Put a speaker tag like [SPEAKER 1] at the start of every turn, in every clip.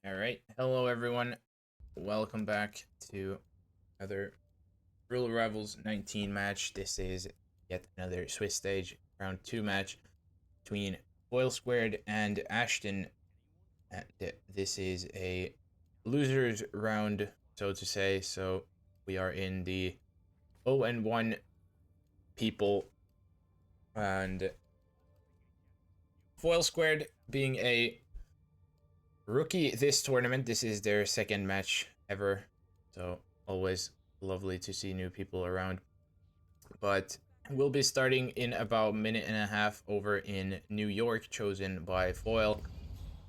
[SPEAKER 1] All right, hello everyone. Welcome back to another Real Rivals 19 match. This is yet another Swiss stage round 2 match between FoilSquared and Ashton. And this is a losers round, so to say. So we are in the 0-1 people, and FoilSquared being a rookie this tournament. This is their second match ever, so always lovely to see new people around. But we'll be starting in about a minute and a half over in New York, chosen by Foil.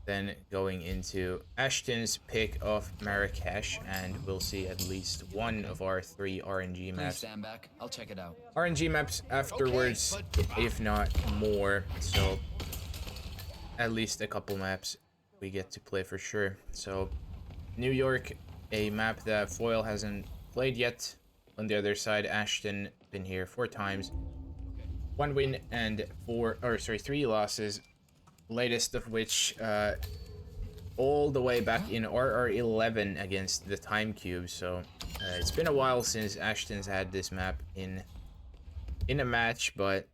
[SPEAKER 1] Then going into Ashton's pick of Marrakesh, and we'll see at least one of our 3 RNG maps.
[SPEAKER 2] Please stand back. I'll check it out.
[SPEAKER 1] RNG maps afterwards, if not more. So at least a couple maps we get to play for sure. So New York, a map that Foil hasn't played yet. On the other side, Ashton been here 4 times, 1 win and 3 losses. Latest of which all the way back in RR11 against the Time Cube. So it's been a while since Ashton's had this map in a match, but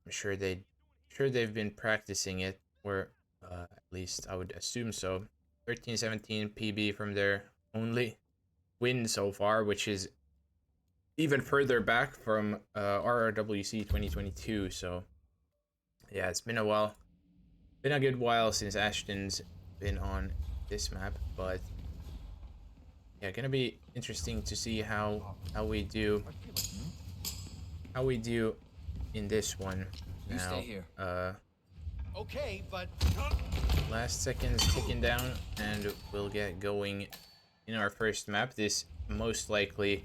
[SPEAKER 1] I'm sure they've been practicing it, or at least I would assume so. 13-17 PB from their only win so far, which is even further back from RRWC 2022. So yeah, it's been a while. Been a good while since Ashton's been on this map, but yeah, gonna be interesting to see how we do in this one.
[SPEAKER 2] You
[SPEAKER 1] now,
[SPEAKER 2] stay here.
[SPEAKER 3] Okay, but
[SPEAKER 1] Last seconds ticking down, and we'll get going in our first map. This most likely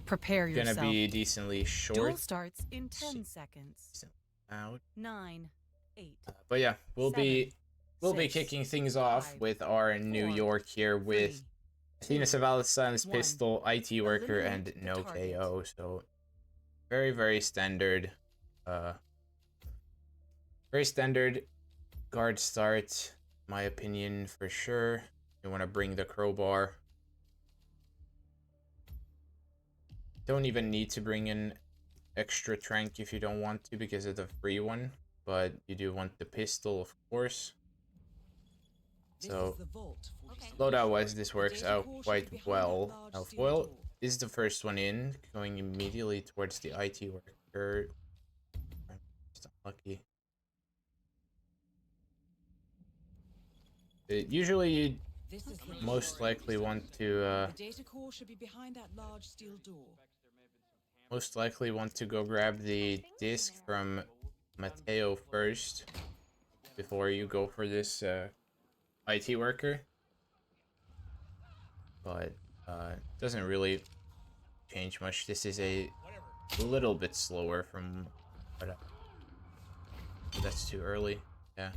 [SPEAKER 4] Prepare yourself.
[SPEAKER 1] gonna be decently short.
[SPEAKER 4] Duel starts in 10 seconds.
[SPEAKER 1] Out.
[SPEAKER 4] 9, 8.
[SPEAKER 1] But yeah, we'll be
[SPEAKER 4] 6,
[SPEAKER 1] kicking things off
[SPEAKER 4] 5,
[SPEAKER 1] with our New
[SPEAKER 4] 4,
[SPEAKER 1] York here with
[SPEAKER 4] 3,
[SPEAKER 1] Athena Savalasan's
[SPEAKER 4] 1.
[SPEAKER 1] pistol, IT worker, and
[SPEAKER 4] Eliminate
[SPEAKER 1] no
[SPEAKER 4] the target.
[SPEAKER 1] KO. So very standard. Very standard guard start, my opinion, for sure. You want to bring the crowbar. Don't even need to bring in extra trank if you don't want to because of the free one, but you do want the pistol, of course. So loadout wise, this works out quite well. Now Foil is the first one in, going immediately towards the IT worker. I'm just unlucky. Usually you most likely want to go grab the disc from Mateo first before you go for this IT worker, but doesn't really change much. This is a little bit slower from what that's too early. Yeah.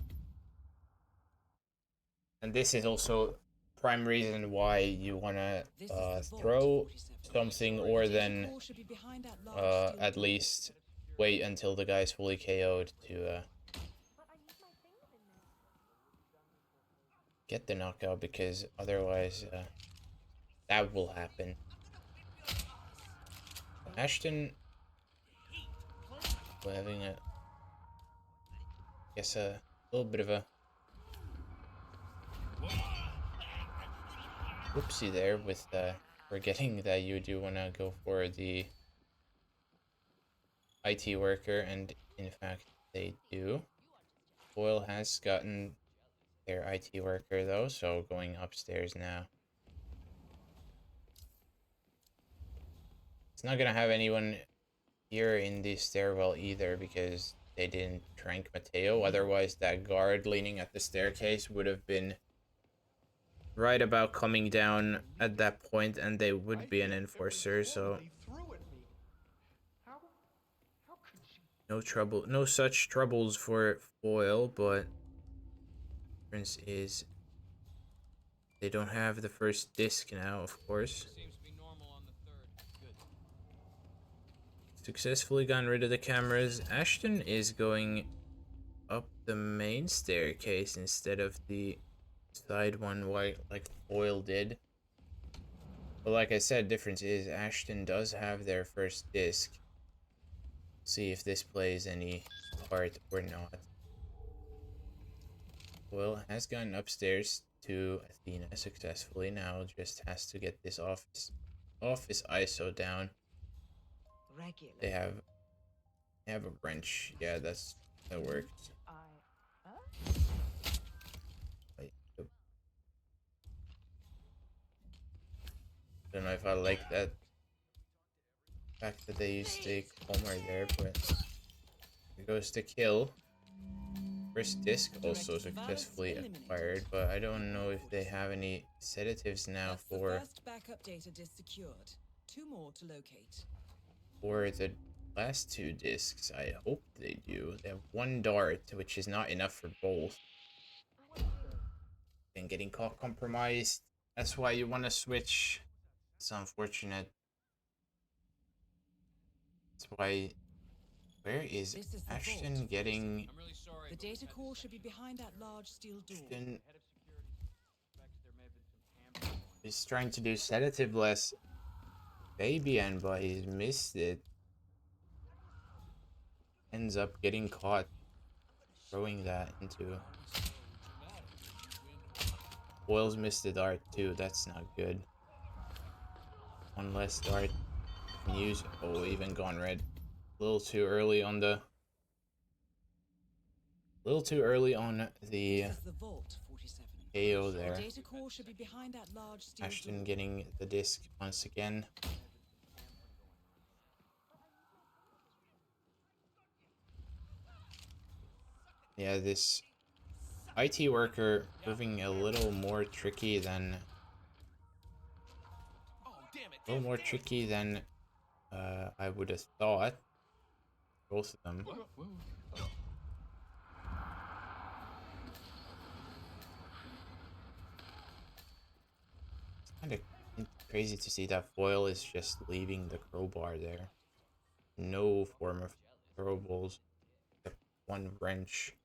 [SPEAKER 1] And this is also prime reason why you wanna throw something, or then at least wait until the guy's fully KO'd to get the knockout, because otherwise that will happen. Ashton having a little bit of a whoopsie there with forgetting that you do want to go for the IT worker, and in fact they do. Foil has gotten their IT worker though, so going upstairs now. It's not gonna have anyone here in the stairwell either because they didn't trank Mateo. Otherwise that guard leaning at the staircase would have been right about coming down at that point, and they would be an enforcer, so no such troubles for Foil. But difference is they don't have the first disc now, of course. Successfully gotten rid of the cameras. Ashton is going up the main staircase instead of the side one white like Foil did. But like I said, difference is Ashton does have their first disc. See if this plays any part or not. Foil has gone upstairs to Athena successfully. Now just has to get this office ISO down. They have a wrench. Yeah, that works. Wait, don't know if I like that fact that they used the Homer there, but it goes to kill. First disc also successfully acquired, but I don't know if they have any sedatives now for
[SPEAKER 2] the first backup data disk secured. 2 more to locate.
[SPEAKER 1] for the last 2 discs. I hope they do. They have 1 dart, which is not enough for both. And getting caught compromised. That's why you want to switch. It's unfortunate. That's why. Where is Ashton getting?
[SPEAKER 3] I'm really sorry.
[SPEAKER 2] The data core should be behind that large steel door.
[SPEAKER 1] Ashton is trying to do sedative-less Fabian, but he's missed it. Ends up getting caught throwing that into. Foil's missed the dart too. That's not good. 1 less dart. Use. Oh, even gone red. A little too early on the.
[SPEAKER 2] Vault 47.
[SPEAKER 1] KO there.
[SPEAKER 2] The data core should be behind that large steel
[SPEAKER 1] Ashton
[SPEAKER 2] door.
[SPEAKER 1] getting the disc once again. Yeah, this IT worker proving a little more tricky than I would have thought. Both of them. It's kind of crazy to see that Foil is just leaving the crowbar there. No form of throwables except 1 wrench.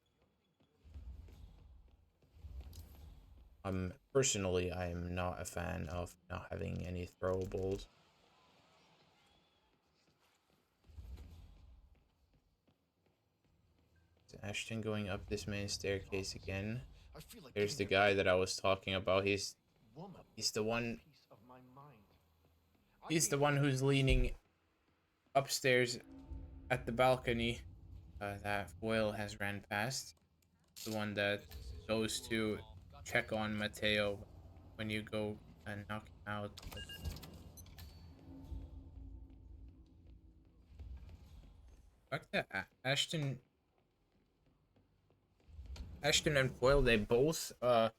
[SPEAKER 1] Personally, I am not a fan of not having any throwables. Is Ashton going up this main staircase again? There's the guy that I was talking about. He's the one. He's the one who's leaning upstairs at the balcony that Foil has ran past. The one that goes to check on Mateo when you go and knock him out. Fuck that. Ashton and Foil, they both put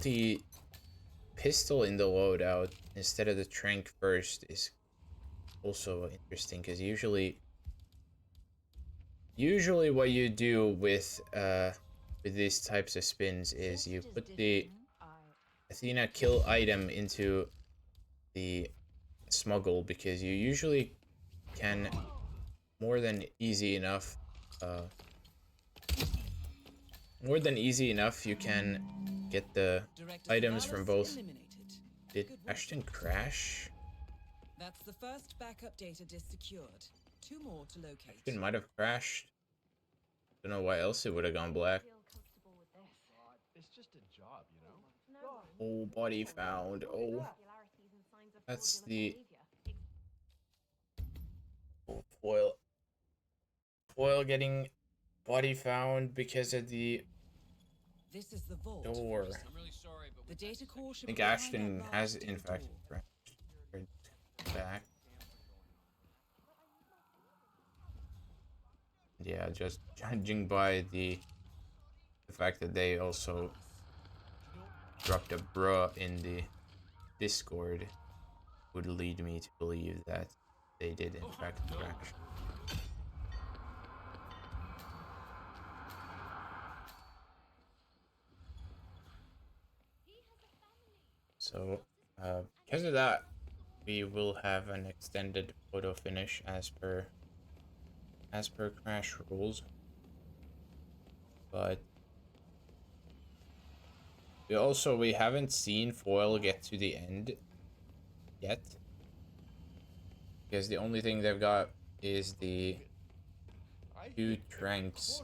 [SPEAKER 1] the pistol in the loadout instead of the trank first is also interesting, because usually what you do with these types of spins is you put the Athena kill item into the smuggle, because you usually can more than easy enough you can get the items from both. Did Ashton crash?
[SPEAKER 2] That's the first backup data disk secured. 2 more to locate.
[SPEAKER 1] Ashton might have crashed. Don't know why else it would have gone black.
[SPEAKER 3] It's just a job, you know?
[SPEAKER 1] Oh, body found. Oh, that's the Foil getting body found because of the
[SPEAKER 2] This is the vault.
[SPEAKER 1] door.
[SPEAKER 3] I'm really sorry, but
[SPEAKER 2] The data core
[SPEAKER 1] I
[SPEAKER 2] should
[SPEAKER 1] think
[SPEAKER 2] be behind
[SPEAKER 1] Ashton
[SPEAKER 2] that
[SPEAKER 1] has
[SPEAKER 2] large
[SPEAKER 1] in
[SPEAKER 2] steel
[SPEAKER 1] fact
[SPEAKER 2] door.
[SPEAKER 1] crashed back. Yeah, just judging by the fact that they also dropped a bruh in the Discord would lead me to believe that they did in fact crash. So, because of that, we will have an extended photo finish as per Crash rules. But we haven't seen Foil get to the end yet, because the only thing they've got is the two tranks,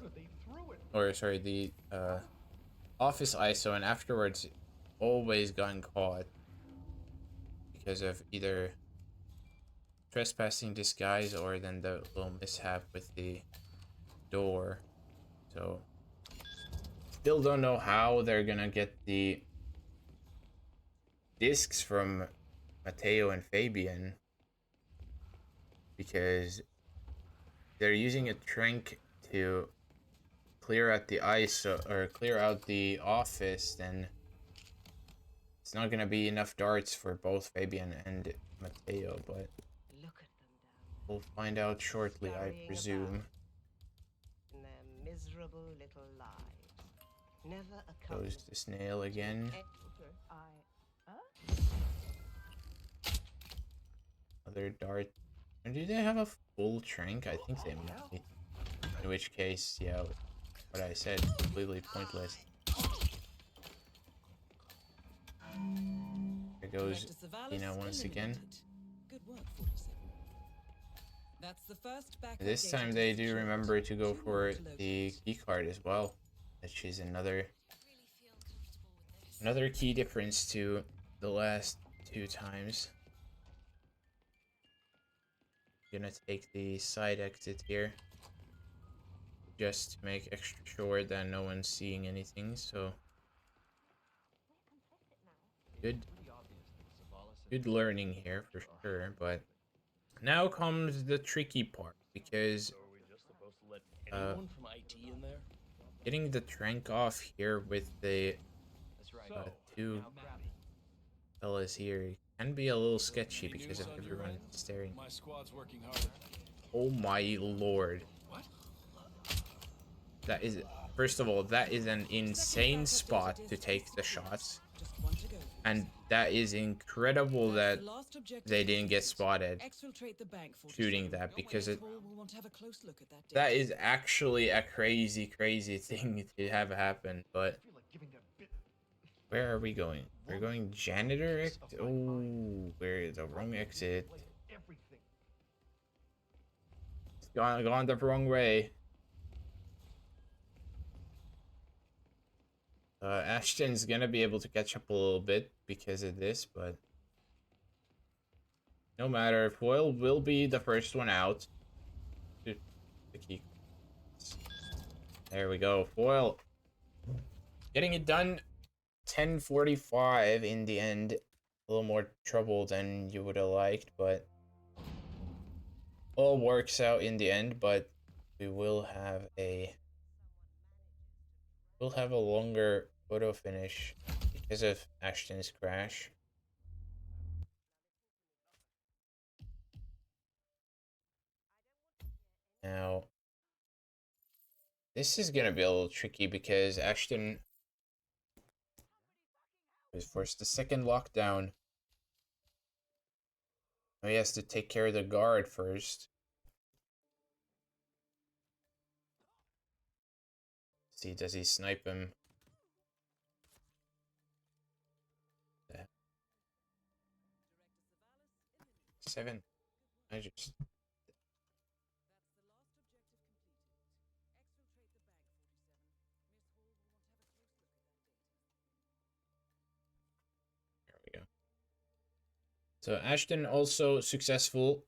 [SPEAKER 1] or sorry, the office ISO, and afterwards always gotten caught because of either trespassing disguise or then the little mishap with the door. So still don't know how they're gonna get the discs from Matteo and Fabian, because they're using a trank to clear out the ice, or clear out the office. Then it's not gonna be enough darts for both Fabian and Matteo, but we'll find out shortly, I presume.
[SPEAKER 5] In their miserable little lives. Never
[SPEAKER 1] Goes the snail again. Another dart. And do they have a full trank? I think they might. In which case, yeah, what I said, completely pointless. There goes Tina once again.
[SPEAKER 2] Good work, 47. That's the first backup
[SPEAKER 1] This
[SPEAKER 2] data
[SPEAKER 1] time they do
[SPEAKER 2] secured.
[SPEAKER 1] remember to go
[SPEAKER 2] 2
[SPEAKER 1] for
[SPEAKER 2] more to
[SPEAKER 1] the
[SPEAKER 2] locate.
[SPEAKER 1] key card as well, which is another key difference to the last 2 times. Gonna take the side exit here, just to make extra sure that no one's seeing anything. So good learning here for sure. But now comes the tricky part, because getting the trank off here with the two fellas here can be a little sketchy because of everyone staring.
[SPEAKER 6] My squad's working hard.
[SPEAKER 1] Oh my lord. That is, first of all, that is an insane spot to take the shots.
[SPEAKER 2] Just 1 to go.
[SPEAKER 1] And that is incredible that
[SPEAKER 2] That's the last objective
[SPEAKER 1] they didn't get
[SPEAKER 2] completed.
[SPEAKER 1] spotted
[SPEAKER 2] Exfiltrate the bank, 47.
[SPEAKER 1] shooting that, because
[SPEAKER 2] Miss Hall will want to have a close look at that
[SPEAKER 1] that
[SPEAKER 2] data.
[SPEAKER 1] is actually a crazy thing to have happen. But where are we going? We're going janitor exit. Oh, we're the wrong exit. It's gone the wrong way. Ashton's gonna be able to catch up a little bit because of this, but no matter. Foil will be the first one out. The key. There we go. Foil getting it done. 10:45 in the end. A little more trouble than you would have liked, but all works out in the end. But we will have a longer photo finish because of Ashton's crash. Now, this is gonna be a little tricky because Ashton was forced the second lockdown. Now he has to take care of the guard first. See, does he snipe him? 7. I just... There we go. So Ashton also successful.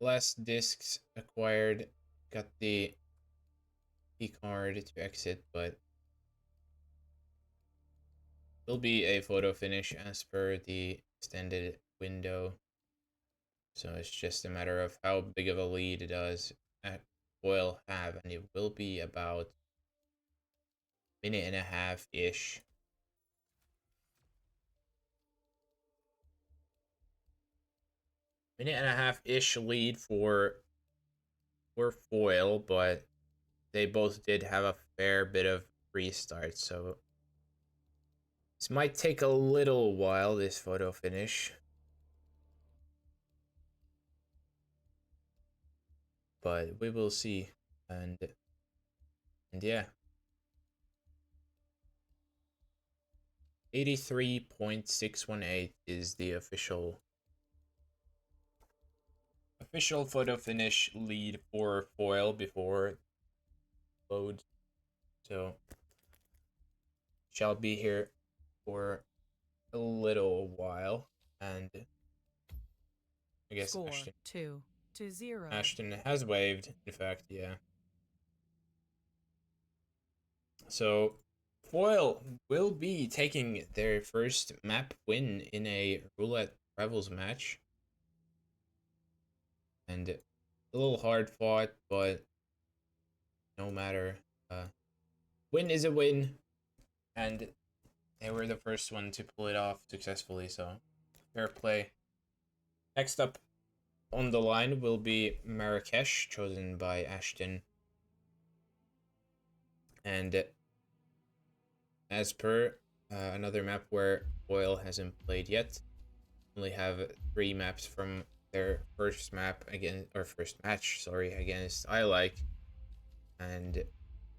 [SPEAKER 1] Last discs acquired. Got the key card to exit, but will be a photo finish as per the extended window. So it's just a matter of how big of a lead does Foil have, and it will be about a minute and a half ish. Minute and a half ish lead for Foil, but they both did have a fair bit of restart, so this might take a little while, this photo finish. But we will see. And yeah, 83.618 is the official photo finish lead for foil before load. So shall be here for a little while, and I guess
[SPEAKER 4] Score 2-0.
[SPEAKER 1] Ashton has waved. In fact, yeah. So foil will be taking their first map win in a roulette rivals match, and a little hard fought, but no matter. Win is a win, and they were the first one to pull it off successfully, so fair play. Next up on the line will be Marrakesh, chosen by Ashton. And as per another map where Foil hasn't played yet, only have 3 maps from their first map first match, against I Like, and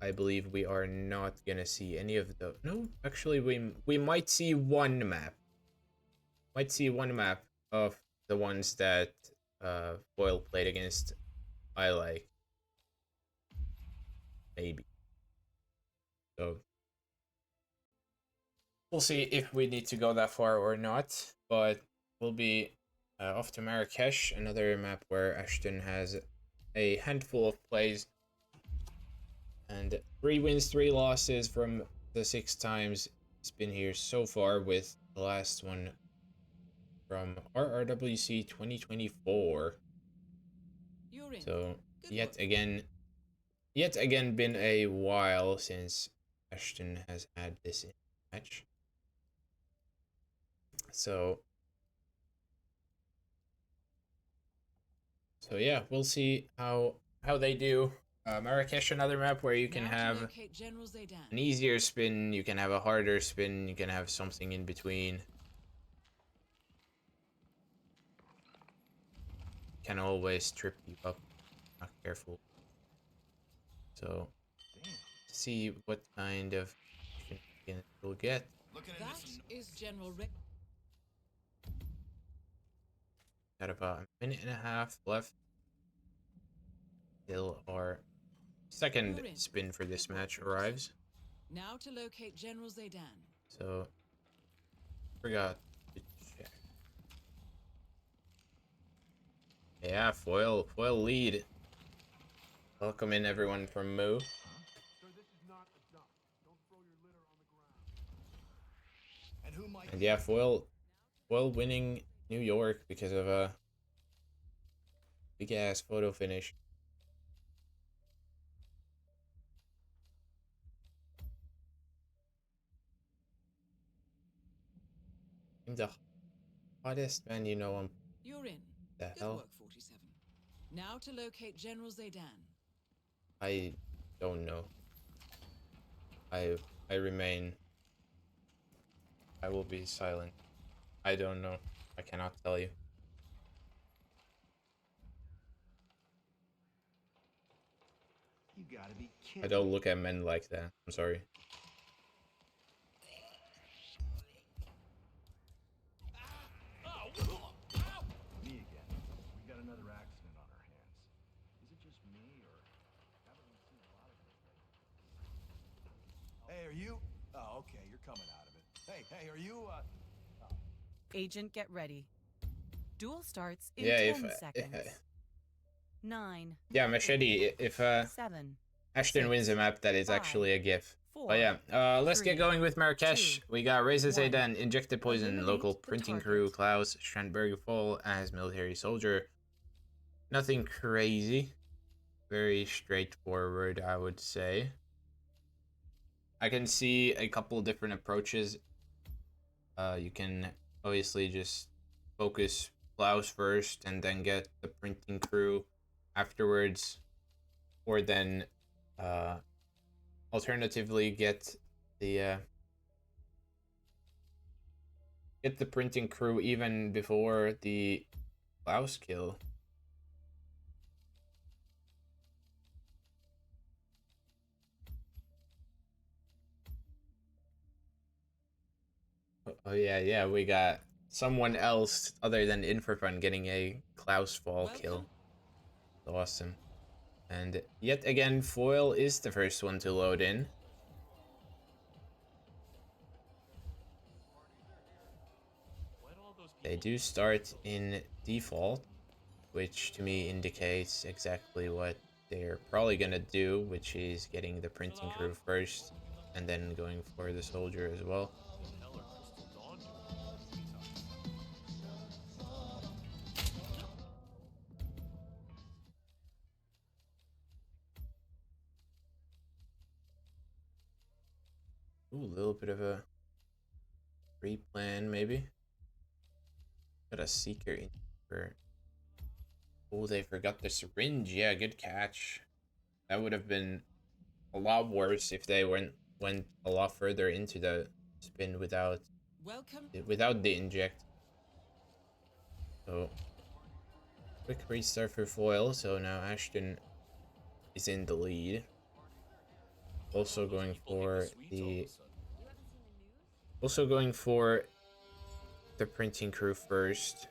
[SPEAKER 1] I believe we are not gonna see any of the. No, actually, we might see one map. Might see one map of the ones that Foil played against I Like. Maybe. So we'll see if we need to go that far or not. But we'll be off to Marrakesh, another map where Ashton has a handful of plays. And 3 wins, 3 losses from the 6 times it's been here so far, with the last one from RRWC 2024. So yet again been a while since Ashton has had this match. So yeah, we'll see how they do. Marrakesh, another map where you can have an easier spin, you can have a harder spin, you can have something in between. Can always trip you up, not careful. So, see what kind of we'll get.
[SPEAKER 2] That is General Rick.
[SPEAKER 1] Got about a minute and a half left till our second spin for this match arrives.
[SPEAKER 2] Now to locate General Zaydan.
[SPEAKER 1] So, forgot to check. Yeah, foil lead. Welcome in everyone from Moo. And yeah, foil winning New York because of a big ass photo finish. I'm the hottest man, you know.
[SPEAKER 2] You're in.
[SPEAKER 1] The
[SPEAKER 2] Good
[SPEAKER 1] hell?
[SPEAKER 2] work, 47. Now to locate General Zaydan.
[SPEAKER 1] I don't know. I remain. I will be silent. I don't know. I cannot tell you.
[SPEAKER 3] You gotta be kidding.
[SPEAKER 1] I don't look at men like that. I'm sorry.
[SPEAKER 3] Me again. We got another accident on our hands. Is it just me, or haven't we seen a lot of this lately? Hey, are you? Oh, okay, you're coming out of it. Hey, are you?
[SPEAKER 4] Agent, get ready. Duel starts in
[SPEAKER 1] Yeah,
[SPEAKER 4] 10 seconds. 9.
[SPEAKER 1] Yeah, Machete. If
[SPEAKER 4] 7.
[SPEAKER 1] Ashton
[SPEAKER 4] 6,
[SPEAKER 1] wins a map, that is
[SPEAKER 4] 5,
[SPEAKER 1] actually a GIF.
[SPEAKER 4] 4,
[SPEAKER 1] But yeah, let's
[SPEAKER 4] 3,
[SPEAKER 1] get going with Marrakesh.
[SPEAKER 4] 2,
[SPEAKER 1] We got Reza
[SPEAKER 4] 1.
[SPEAKER 1] Zaydan, Injected Poison,
[SPEAKER 4] Eliminate
[SPEAKER 1] local
[SPEAKER 4] the
[SPEAKER 1] printing
[SPEAKER 4] target.
[SPEAKER 1] crew, Klaus Strandberg Fall as military soldier. Nothing crazy. Very straightforward, I would say. I can see a couple different approaches. You can obviously just focus Klaus first and then get the printing crew afterwards. Or then alternatively get the printing crew even before the Klaus kill. Oh yeah, we got someone else other than Infrafun getting a Klaus fall kill. Awesome. And yet again, Foil is the first one to load in. They do start in default, which to me indicates exactly what they're probably gonna do, which is getting the printing crew first and then going for the soldier as well. Ooh, a little bit of a pre-plan maybe. Got a seeker in for. Oh, they forgot the syringe. Yeah, good catch. That would have been a lot worse if they went a lot further into the spin without the inject. So quick restart for Foil. So now Ashton is in the lead. Also going for the printing crew first.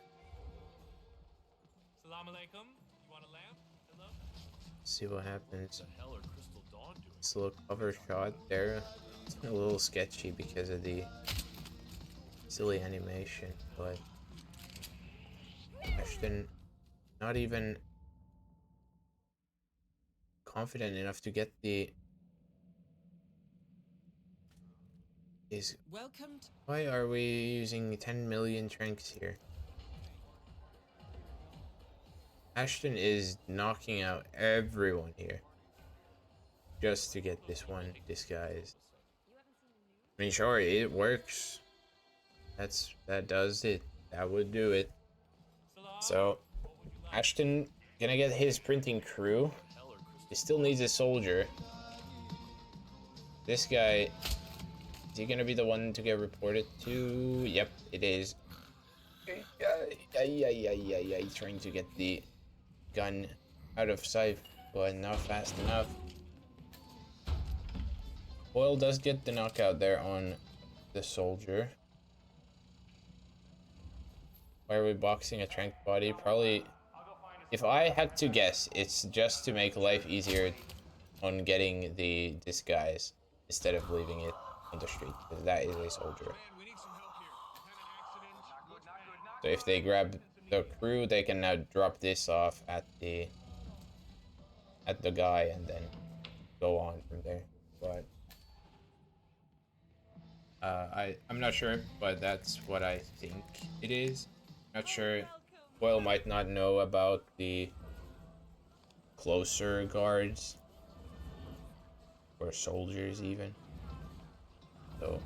[SPEAKER 1] See what happens. This little cover shot there. It's a little sketchy because of the silly animation, but Ashton not even confident enough to get the why are we using 10 million tranks here? Ashton is knocking out everyone here just to get this one disguised. I mean, sure, it works. That does it. That would do it. So Ashton gonna get his printing crew. He still needs a soldier. This guy, is he gonna be the one to get reported to? Yep, it is. He's trying to get the gun out of sight, but not fast enough. Foil does get the knockout there on the soldier. Why are we boxing a trank body? Probably, if I had to guess, it's just to make life easier on getting the disguise instead of leaving it on the street, because that is a soldier. So if they grab the crew, they can now drop this off at the guy and then go on from there. But I'm not sure, but that's what I think it is. Not sure. Foil might not know about the closer guards or soldiers even. So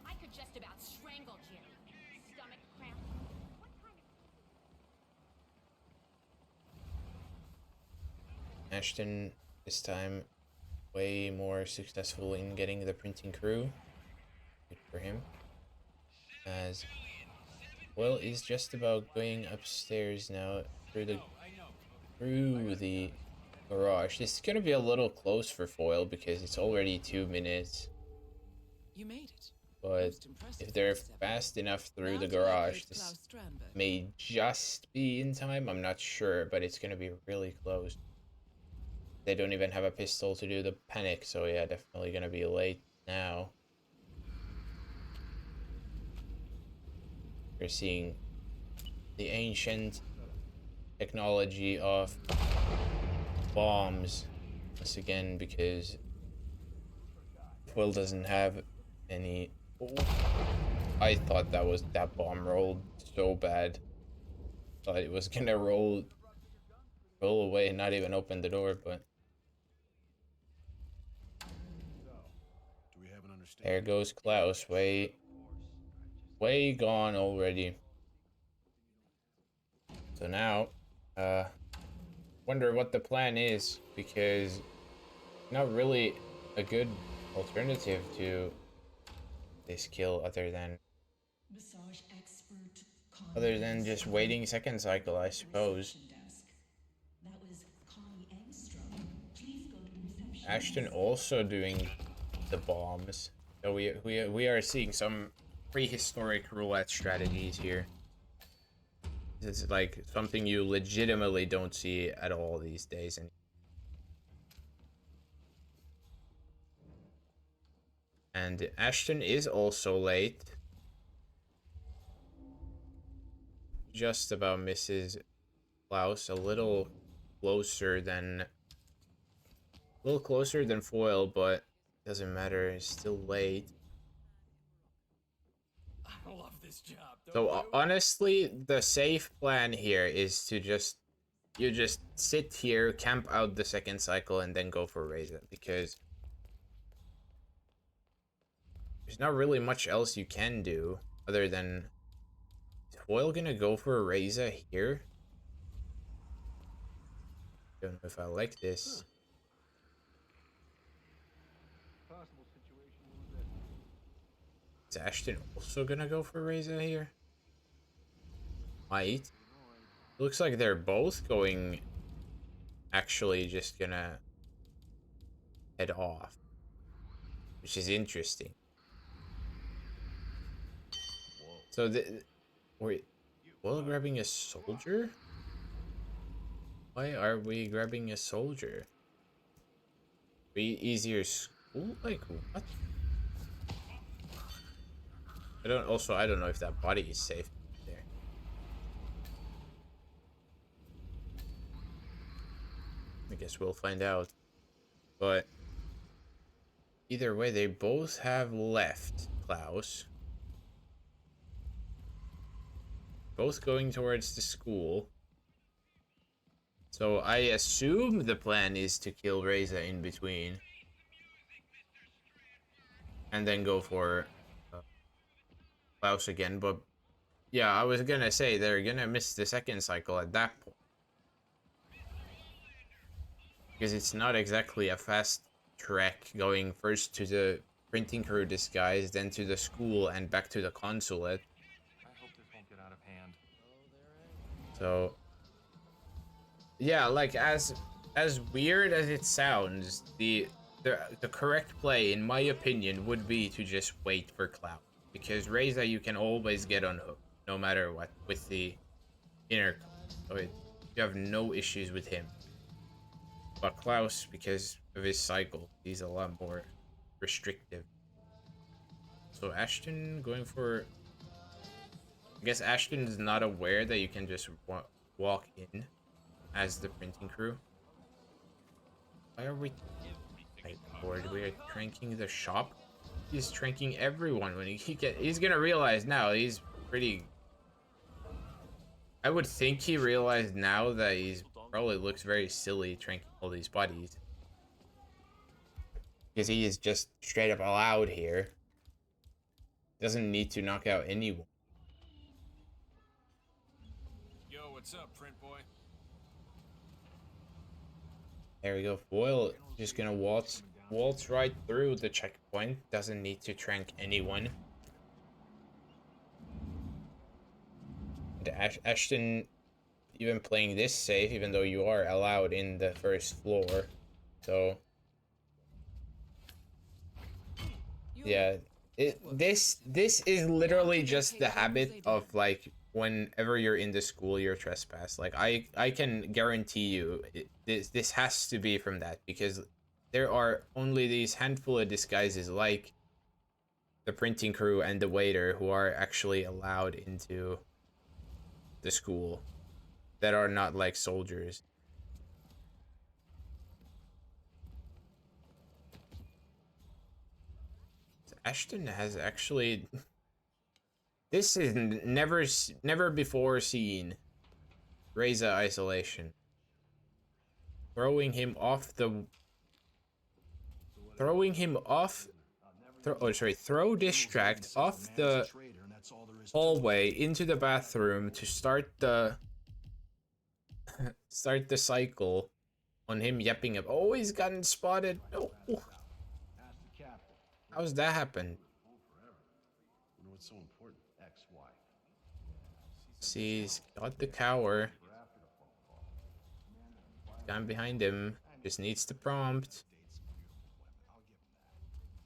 [SPEAKER 6] I could just about strangle you. Stomach cramp. What kind of
[SPEAKER 1] Ashton this time way more successful in getting the printing crew. Good for him. As well, is just about going upstairs now through the garage. This is gonna be a little close for Foil because it's already 2 minutes.
[SPEAKER 2] You made it.
[SPEAKER 1] But if they're fast enough through the garage, this may just be in time. I'm not sure, but it's gonna be really close. They don't even have a pistol to do the panic, so yeah, definitely gonna be late now. We're seeing the ancient technology of bombs once again because Foil doesn't have any. Oh, I thought that bomb rolled so bad. Thought it was gonna roll away and not even open the door, but there goes Klaus, way gone already. So now, wonder what the plan is, because not really a good alternative to this kill other than just waiting second cycle, I suppose. Ashton also doing the bombs. So we are seeing some prehistoric roulette strategies here. This is like something you legitimately don't see at all these days. And Ashton is also late. Just about misses Klaus a little closer than Foil, but doesn't matter. It's still late.
[SPEAKER 3] I love this job.
[SPEAKER 1] So honestly, the safe plan here is to just sit here, camp out the second cycle, and then go for Reza, because there's not really much else you can do other than. Is Foil gonna go for a Reza here? Don't know if I like this. Is Ashton also gonna go for Reza here? Might. Looks like they're both going. Actually, just gonna head off, which is interesting. So wait, Foil grabbing a soldier? Why are we grabbing a soldier? Be easier school? Like what? I don't know if that body is safe there. I guess we'll find out. But either way, they both have left Klaus. Both going towards the school. So I assume the plan is to kill Reza in between. And then go for Klaus again. But yeah, I was gonna say they're gonna miss the second cycle at that point. Because it's not exactly a fast trek going first to the printing crew disguise, then to the school, and back to the consulate.
[SPEAKER 3] I hope this won't get out of hand.
[SPEAKER 1] So yeah, like as weird as it sounds, the correct play, in my opinion, would be to just wait for Cloud, because Reza you can always get on hook, no matter what, with the inner. So you have no issues with him. But Klaus, because of his cycle, he's a lot more restrictive. So Ashton going for. I guess Ashton is not aware that you can just walk in as the printing crew. Why are we? My lord, we are tranking the shop. He's tranking everyone when he's gonna realize now. He's pretty. I would think he realized now that he's probably looks very silly tranking all these bodies, because he is just straight up allowed here. Doesn't need to knock out anyone.
[SPEAKER 3] Yo, what's up, print boy?
[SPEAKER 1] There we go. Foil just gonna waltz right through the checkpoint. Doesn't need to trank anyone. And Ashton even playing this safe, even though you are allowed in the first floor. So yeah, this is literally just the habit of like whenever you're in the school you're trespassed. Like I can guarantee you this has to be from that, because there are only these handful of disguises like the printing crew and the waiter who are actually allowed into the school, that are not like soldiers. Ashton has actually. This is never before seen. Reza isolation. Throwing him off. Throw distract off the hallway into the bathroom to start the cycle on him yapping up. Oh, he's gotten spotted. No. How's that happen?
[SPEAKER 7] What's so important? Ex-wife.
[SPEAKER 1] See, he's got the cower. Down behind him. Just needs the prompt.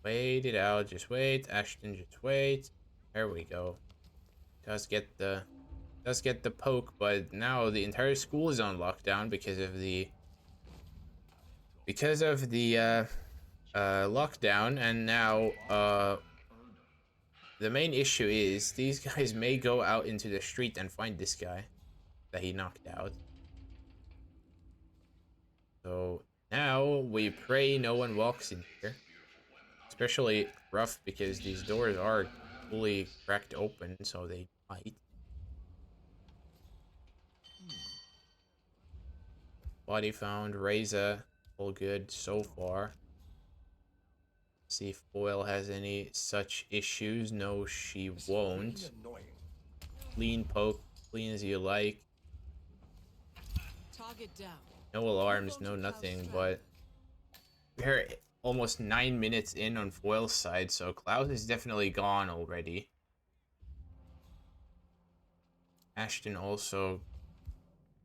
[SPEAKER 1] Wait it out. Just wait. Ashton, just wait. There we go. Does get the poke, but now the entire school is on lockdown because of the lockdown, and now the main issue is these guys may go out into the street and find this guy that he knocked out. So now we pray no one walks in here. Especially rough because these doors are fully cracked open, so they might. Body found, Reza, all good so far. See if Foil has any such issues. No, she won't. Clean poke, clean as you like.
[SPEAKER 2] Target down.
[SPEAKER 1] No alarms, no nothing, but we're almost 9 minutes in on Foil's side, so Klaus is definitely gone already. Ashton also,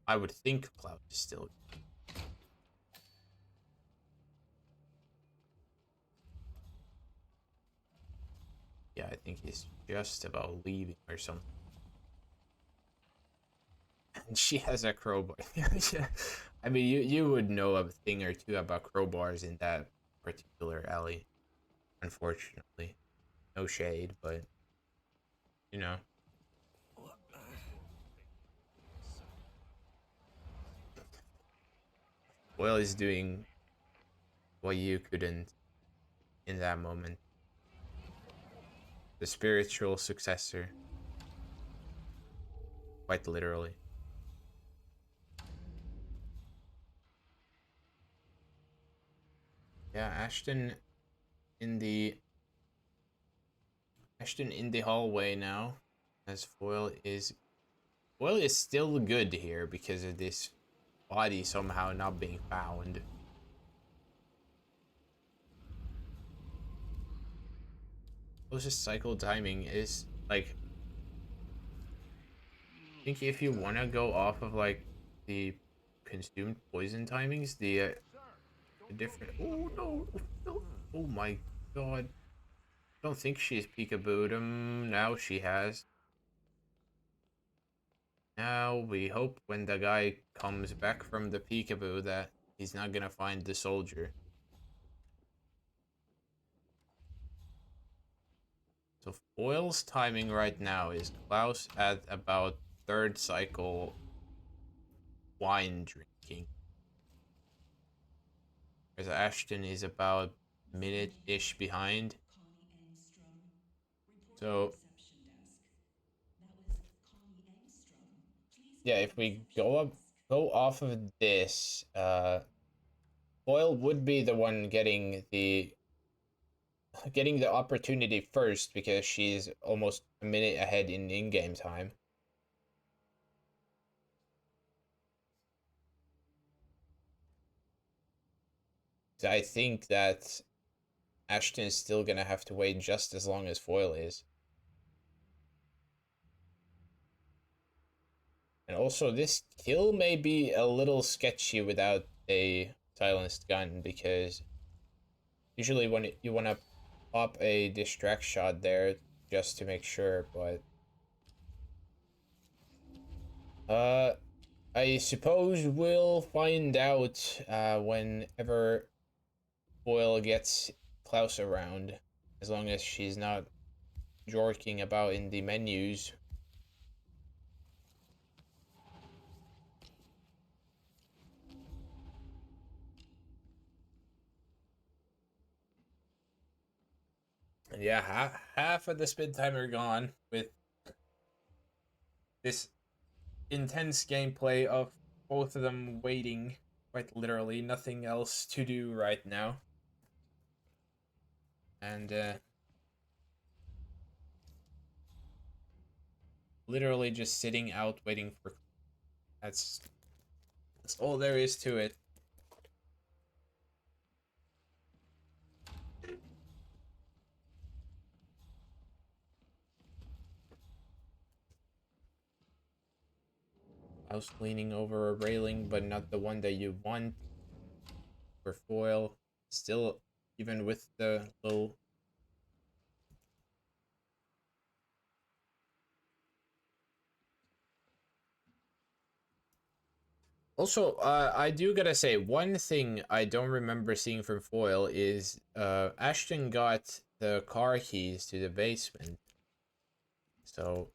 [SPEAKER 1] I would think Klaus is still. Yeah, I think he's just about leaving or something. And she has a crowbar. Yeah. I mean, you would know a thing or two about crowbars in that particular alley. Unfortunately. No shade, but, you know. Well, is doing what you couldn't in that moment. The spiritual successor. Quite literally. Yeah, Ashton in the hallway now, as Foil is still good here because of this body somehow not being found. Closest cycle timing is like, I think if you want to go off of like the consumed poison timings, the different. Oh no! Oh my god! Don't think she's peekabooed him. Now she has. Now we hope when the guy comes back from the peekaboo that he's not gonna find the soldier. So Foil's timing right now is Klaus at about 3rd cycle wine drinking. Whereas Ashton is about minute-ish behind. So yeah, if we go off of this, Foil would be the one getting the opportunity first because she's almost a minute ahead in in-game time. So I think that Ashton is still gonna have to wait just as long as Foil is. And also, this kill may be a little sketchy without a silenced gun, because usually when you want to pop a distract shot there just to make sure, but I suppose we'll find out whenever Foil gets Klaus around, as long as she's not jorking about in the menus. And yeah, half of the spin timer gone with this intense gameplay of both of them waiting, quite literally, nothing else to do right now. And literally just sitting out waiting for. That's all there is to it. I was leaning over a railing, but not the one that you want. For Foil, still, even with the little Also, I do gotta say, one thing I don't remember seeing from Foil is Ashton got the car keys to the basement. So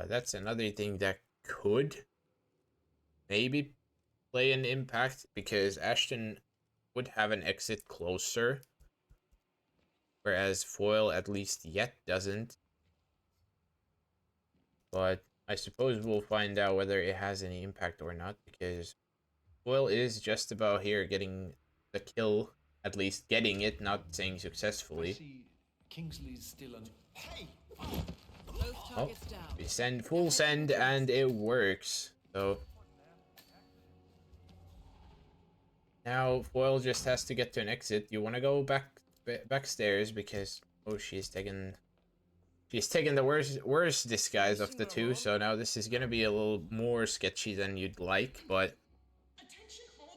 [SPEAKER 1] that's another thing that could maybe play an impact, because Ashton would have an exit closer, whereas Foil at least yet doesn't. But I suppose we'll find out whether it has any impact or not, because Foil is just about here getting the kill, at least getting it, not saying
[SPEAKER 7] I
[SPEAKER 1] successfully.
[SPEAKER 7] see Kingsley's still on. Hey!
[SPEAKER 2] Both
[SPEAKER 1] Oh,
[SPEAKER 2] targets down.
[SPEAKER 1] we send full send and it works. So now Foil just has to get to an exit. You want to go backstairs because she's taking the worst disguise of the two. So now this is gonna be a little more sketchy than you'd like, but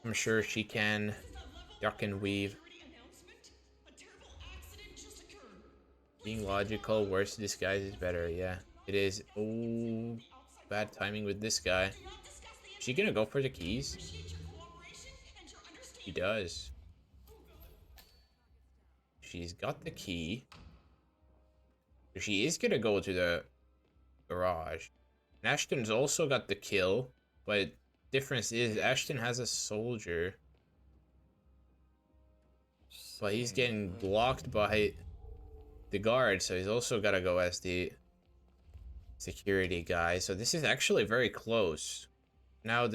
[SPEAKER 1] I'm sure she can duck and weave. Being logical, worse disguise is better. Yeah, it is. Oh, bad timing with this guy. Is she gonna go for the keys? She does. She's got the key. She is gonna go to the garage. And Ashton's also got the kill, but difference is Ashton has a soldier. But he's getting blocked by the guard, so he's also gotta go as the security guy. So this is actually very close. Now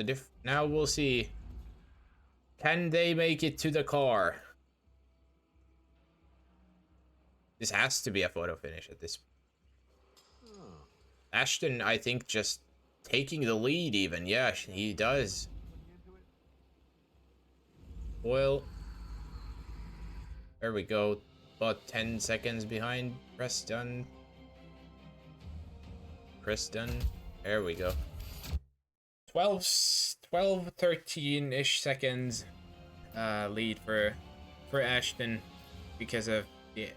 [SPEAKER 1] now we'll see. Can they make it to the car? This has to be a photo finish at this point. Ashton, I think, just taking the lead even. Yeah, he does. Well, there we go. About 10 seconds behind. Press done. Press done. There we go. 12, 13-ish seconds lead for Ashton because of the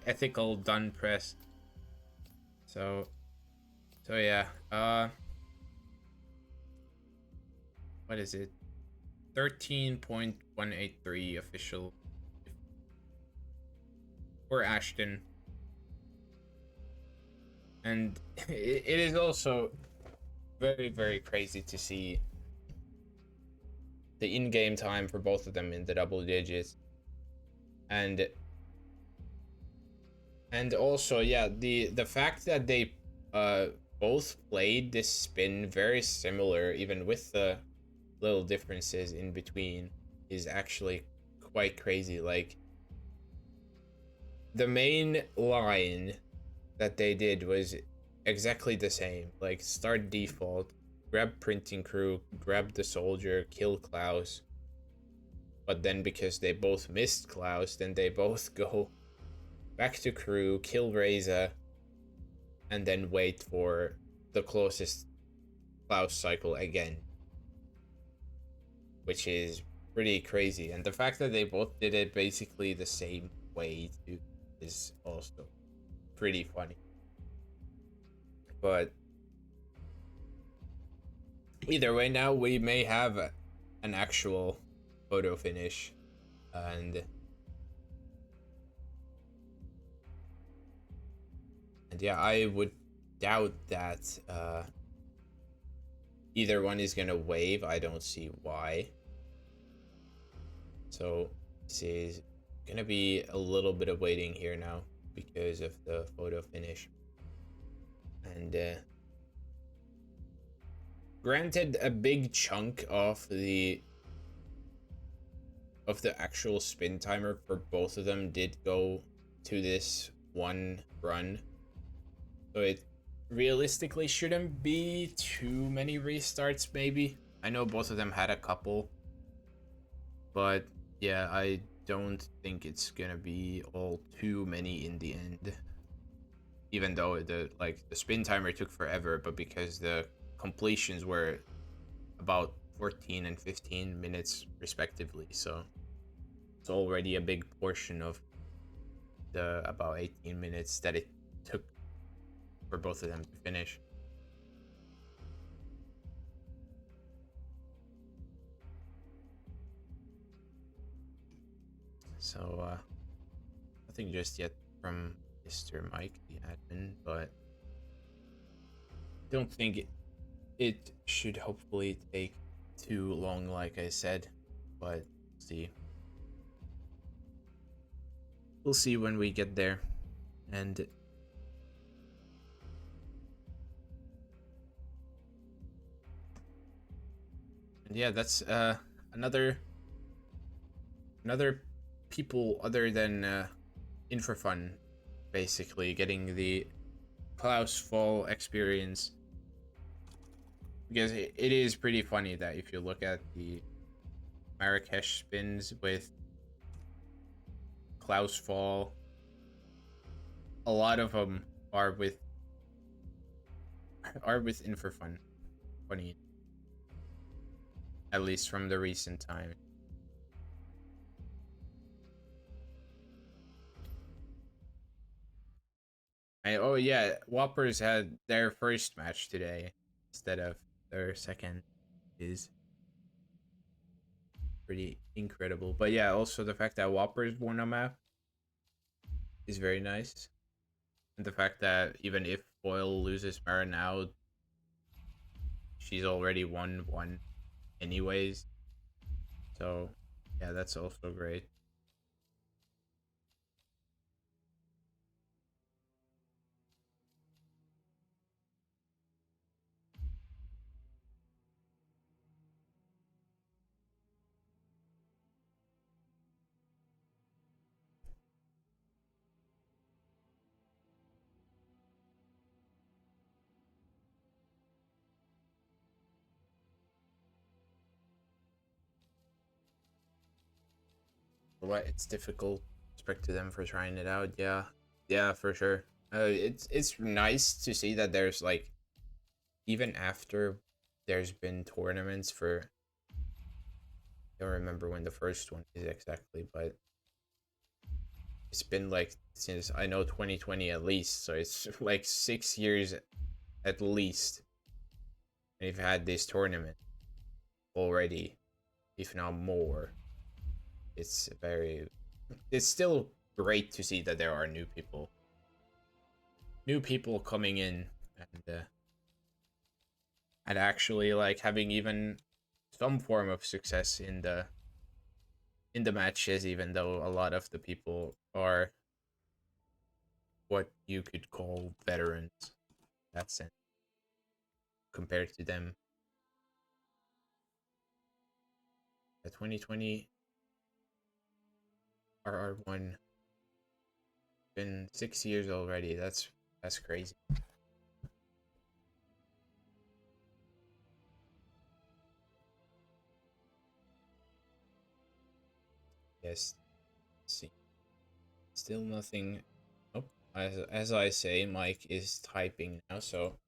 [SPEAKER 1] ethical done press. So yeah. What is it? 13.183 official for Ashton. And it is also very, very crazy to see the in-game time for both of them in the double digits. And also, yeah, the fact that they both played this spin very similar, even with the little differences in between, is actually quite crazy. Like, the main line that they did was exactly the same. Like, start default, grab printing crew, grab the soldier, kill Klaus. But then because they both missed Klaus, then they both go back to crew, kill Reza, and then wait for the closest Klaus cycle again. Which is pretty crazy. And the fact that they both did it basically the same way too is also pretty funny. But either way, now we may have an actual photo finish. And yeah, I would doubt that either one is gonna wave. I don't see why. So this is gonna be a little bit of waiting here now because of the photo finish. And granted, a big chunk of the actual spin timer for both of them did go to this one run. So it realistically shouldn't be too many restarts, maybe. I know both of them had a couple. But yeah, I don't think it's gonna be all too many in the end. Even though the spin timer took forever, but because the completions were about 14 and 15 minutes respectively, so it's already a big portion of the about 18 minutes that it took for both of them to finish. So nothing just yet from Mr. Mike, the admin, but don't think it should hopefully take too long, like I said, but see. We'll see when we get there. And yeah, that's another people other than Infrafun basically getting the Klaus Fall experience, because it is pretty funny that if you look at the Marrakesh spins with Klaus Fall, a lot of them are with Infrafun. Funny, at least from the recent time. Oh yeah, Whoppers had their first match today instead of their second. Is pretty incredible. But yeah, also the fact that Whoppers won a map is very nice. And the fact that even if Foil loses Mara now, she's already won one anyways. So yeah, that's also great. What, it's difficult. Respect to them for trying it out. Yeah, for sure. It's nice to see that there's like, even after there's been tournaments for, I don't remember when the first one is exactly, but it's been like since I know 2020 at least, so it's like 6 years at least. And you've had this tournament already, if not more. It's still great to see that there are new people coming in, and actually like having even some form of success in the matches, even though a lot of the people are what you could call veterans in that sense compared to them. The 2020 RR1 been 6 years already. That's crazy. Yes. Let's see. Still nothing. Oh, as I say, Mike is typing now, so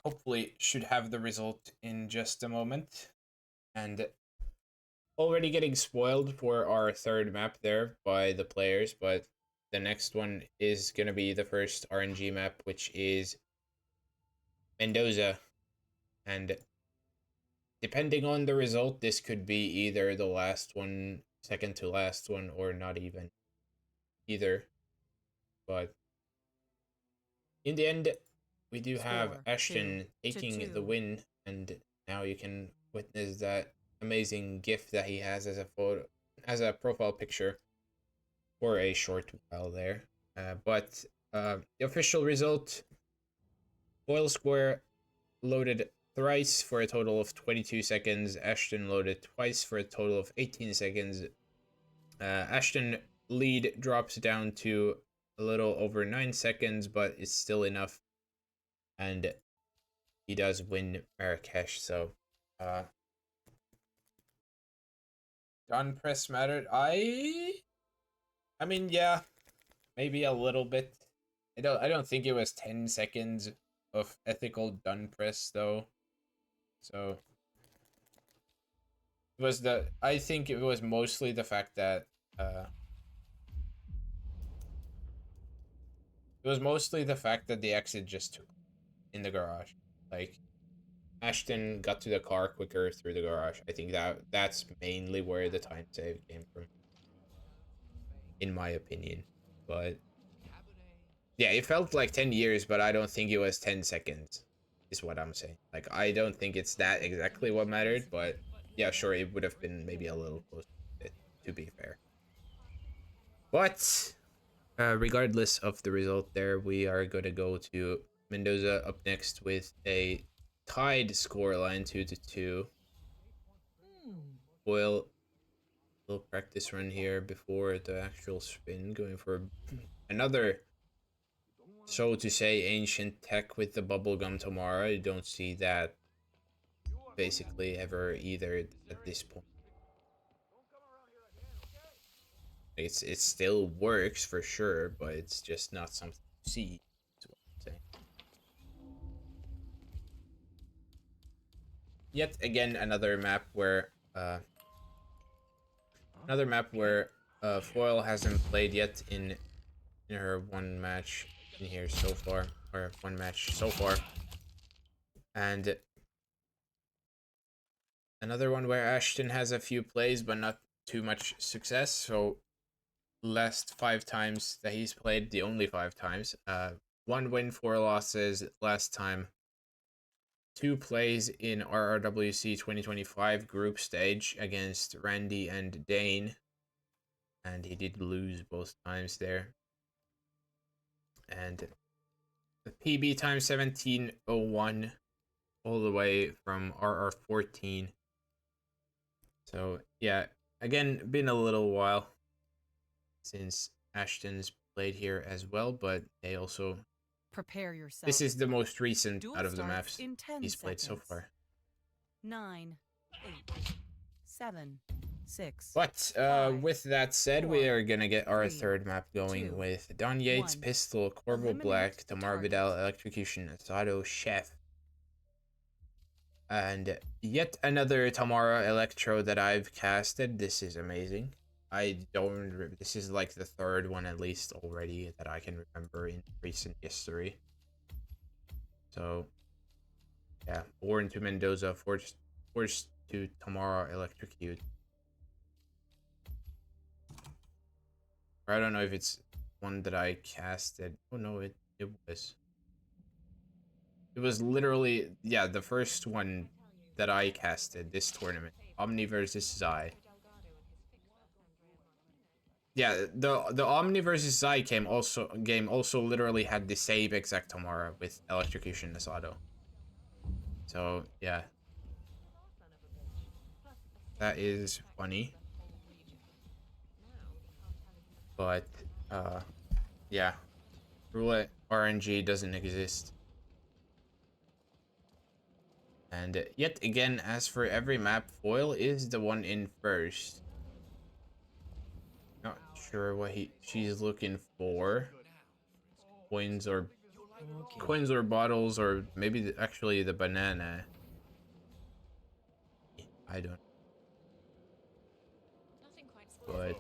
[SPEAKER 1] hopefully should have the result in just a moment. And already getting spoiled for our third map there by the players, but the next one is going to be the first RNG map, which is Mendoza. And depending on the result, this could be either the last one, second to last one, or not even either. But in the end, we do have
[SPEAKER 4] Score,
[SPEAKER 1] Ashton
[SPEAKER 4] 2 to
[SPEAKER 1] taking
[SPEAKER 4] 2.
[SPEAKER 1] the win, and now you can witness that amazing GIF that he has as a photo, as a profile picture for a short while there. But the official result: FoilSquared loaded thrice for a total of 22 seconds. Ashton loaded twice for a total of 18 seconds. Ashton lead drops down to a little over 9 seconds, but it's still enough. And he does win Marrakesh, so Gun press mattered. I mean, yeah, maybe a little bit. I don't think it was 10 seconds of ethical done press though. So it was I think it was mostly the fact that the exit just took in the garage. Like, Ashton got to the car quicker through the garage. I think that's mainly where the time save came from, in my opinion. But yeah, it felt like 10 years, but I don't think it was 10 seconds, is what I'm saying. Like, I don't think it's that exactly what mattered, but yeah, sure, it would have been maybe a little close to it, to be fair. But regardless of the result there, we are going to go to Mendoza up next with a tied scoreline 2-2. Foil little practice run here before the actual spin, going for another, so to say, ancient tech with the bubblegum tomorrow. You don't see that basically ever either at this point. It still works for sure, but it's just not something to see. Is what I'm saying. Yet again, another map where Foil hasn't played yet in her one match in here so far, or one match so far, and another one where Ashton has a few plays but not too much success. So last 5 times that he's played, the only 5 times, 1 win, 4 losses last time. 2 plays in RRWC 2025 group stage against Randy and Dane, and he did lose both times there. And the PB time 1701 all the way from RR14. So yeah, again, been a little while since Ashton's played here as well, but they also,
[SPEAKER 4] Prepare yourself.
[SPEAKER 1] this is the most recent
[SPEAKER 4] Duel
[SPEAKER 1] out of the
[SPEAKER 4] starts
[SPEAKER 1] maps
[SPEAKER 4] in 10
[SPEAKER 1] he's played so
[SPEAKER 4] seconds.
[SPEAKER 1] far.
[SPEAKER 4] 9, 8, 7, 6.
[SPEAKER 1] But with that said, we are gonna get our third map going with Don Yates,
[SPEAKER 4] 1.
[SPEAKER 1] Pistol, Corvo
[SPEAKER 4] Eliminate
[SPEAKER 1] Black,
[SPEAKER 4] the
[SPEAKER 1] Tamar Vidal, Electrocution, Asado, Chef. And yet another Tamara Electro that I've casted. This is amazing. This is like the 3rd one at least already that I can remember in recent history. So yeah, Born to Mendoza, Forced to Tamara Electrocute. I don't know if it's one that I casted. Oh no, it was. It was literally, yeah, the first one that I casted this tournament. Omni versus Zai. Yeah, the Omni versus Zai game also literally had the same exact Tamara with Electrocution Asado. So yeah, that is funny. But yeah, roulette RNG doesn't exist. And yet again, as for every map, Foil is the one in first. Not sure what she's looking for. Coins or bottles, or maybe actually the banana. I don't. But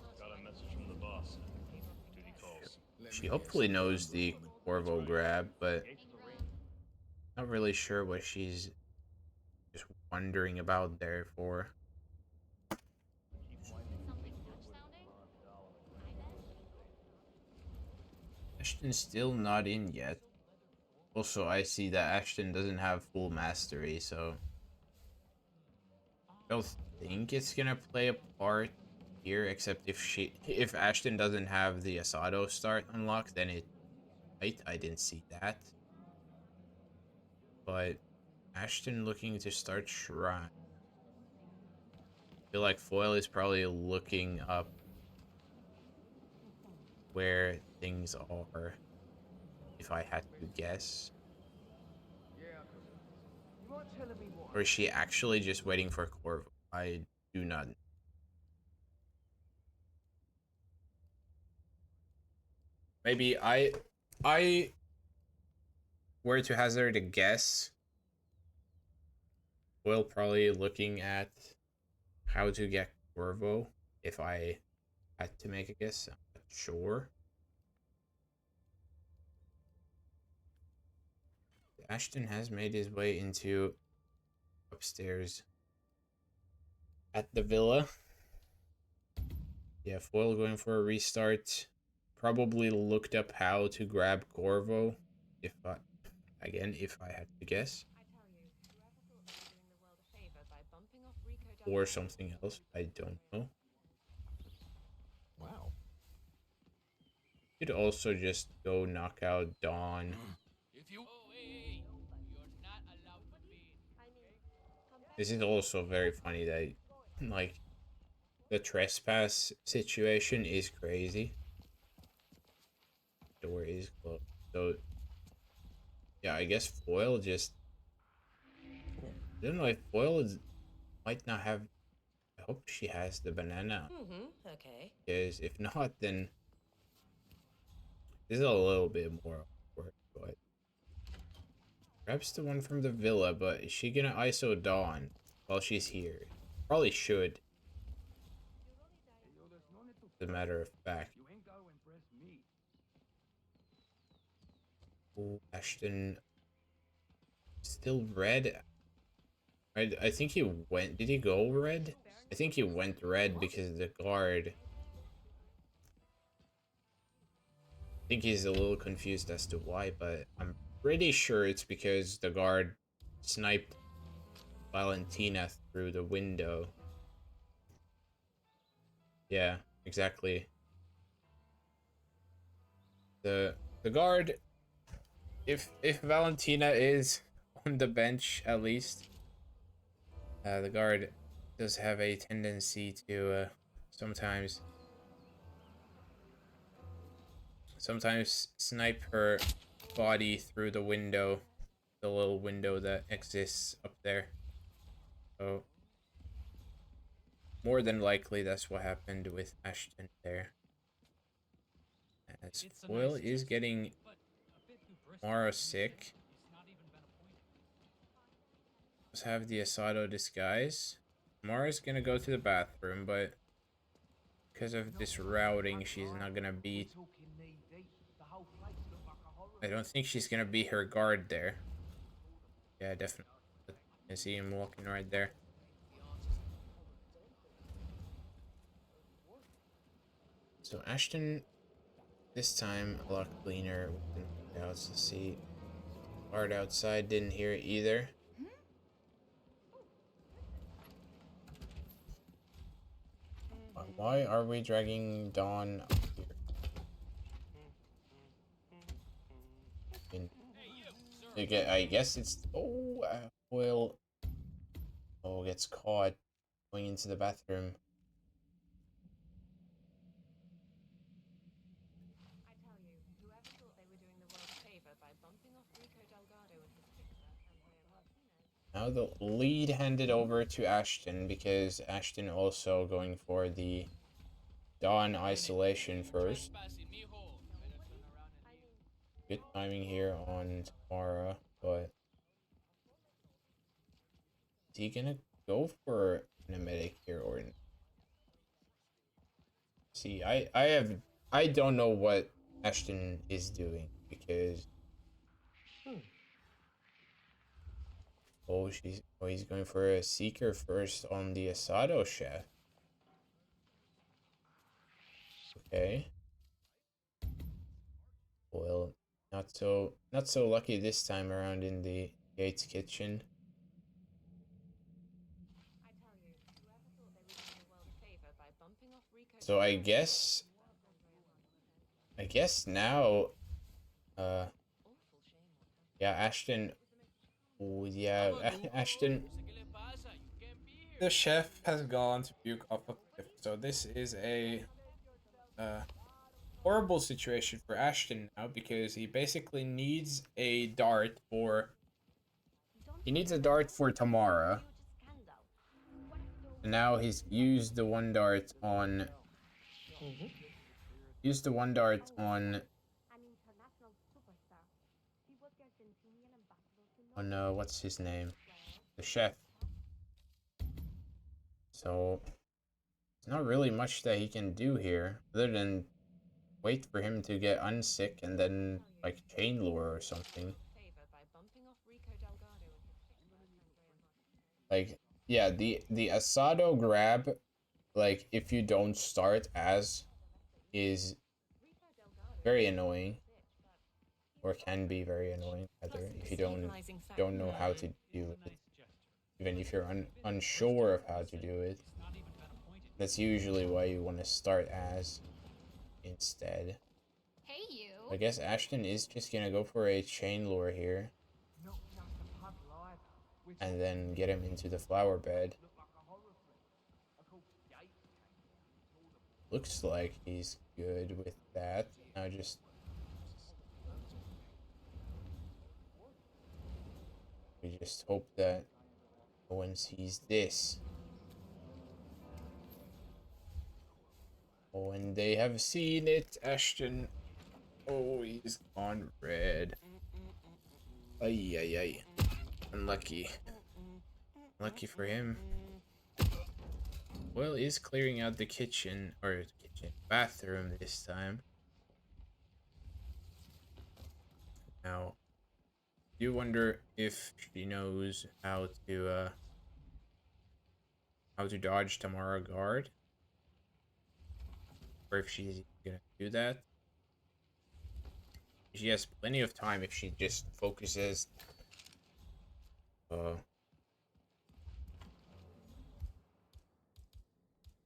[SPEAKER 1] she hopefully knows the Corvo grab, but not really sure what she's just wondering about there for. Ashton's still not in yet. Also, I see that Ashton doesn't have full mastery, so I don't think it's gonna play a part here, except if Ashton doesn't have the Asado start unlocked, then it might. I didn't see that. But Ashton looking to start Shrine. I feel like Foil is probably looking up where things are, if I had to guess. Or is she actually just waiting for Corvo? I do not know. Maybe I were to hazard a guess, Foil probably looking at how to get Corvo, if I had to make a guess. I'm not sure. Ashton has made his way into upstairs at the villa. Yeah, Foil going for a restart. Probably looked up how to grab Corvo, if I had to guess. Or something else, I don't know.
[SPEAKER 7] Wow.
[SPEAKER 1] Could also just go knock out Dawn.
[SPEAKER 7] If you
[SPEAKER 1] This is also very funny that, like, the trespass situation is crazy. Door is closed. So, yeah, I guess Foil just... I don't know if might not have... I hope she has the banana.
[SPEAKER 5] Okay.
[SPEAKER 1] Because if not, then... This is a little bit more awkward, but... Perhaps the one from the villa, but is she gonna ISO Dawn while she's here? Probably should. As a matter of fact. Oh, Ashton. Still red? I think he went... Did he go red? I think he went red because the guard... I think he's a little confused as to why, but I'm pretty sure it's because the guard sniped Valentina through the window. Yeah, exactly. The guard, if Valentina is on the bench at least, the guard does have a tendency to sometimes snipe her body through the window, the little window that exists up there. So more than likely that's what happened with Ashton there. As Foil is getting Mara sick. Let's have the Asado disguise. Mara's gonna go to the bathroom, but because of this routing, she's not gonna beat... I don't think she's gonna be her guard there. Yeah, definitely. I see him walking right there. So Ashton, this time a lot cleaner with the knockouts. Let's see. Guard outside didn't hear it either. Why are we dragging Dawn up here? I guess it's... Oh, Foil... Oh, gets caught going into the bathroom. Now the lead handed over to Ashton because Ashton also going for the Dawn isolation first. Good timing here on Tamara, but is he gonna go for an medic here or not? See, I don't know what Ashton is doing because he's going for a seeker first on the Asado chef. Okay. Well, not so lucky this time around in the Gates kitchen. So I guess now yeah, Ashton. Oh yeah, Ashton. The chef has gone to puke off a cliff. So this is a horrible situation for Ashton now because he basically needs a dart for... He needs a dart for Tamara. And now he's used the one dart on... Used the one dart on... what's his name? The chef. So... There's not really much that he can do here, other than wait for him to get unsick and then, like, chain lure or something. Like, yeah, the Asado grab, like, if you don't start as, is very annoying, or can be very annoying, rather, if you don't know how to do it. Even if you're unsure of how to do it, that's usually why you want to start as instead.
[SPEAKER 6] Hey, you.
[SPEAKER 1] I guess Ashton is just gonna go for a chain lure here, and then get him into the flower bed. Looks like he's good with that. Now just we just hope that no one sees this. When they have seen it, Ashton. Oh, he's on red. Ay, ay, ay. Unlucky. Lucky for him. Well, he's clearing out the kitchen, or bathroom this time. Now, you wonder if she knows how to dodge Tamara guard, or if she's gonna do that. She has plenty of time if she just focuses.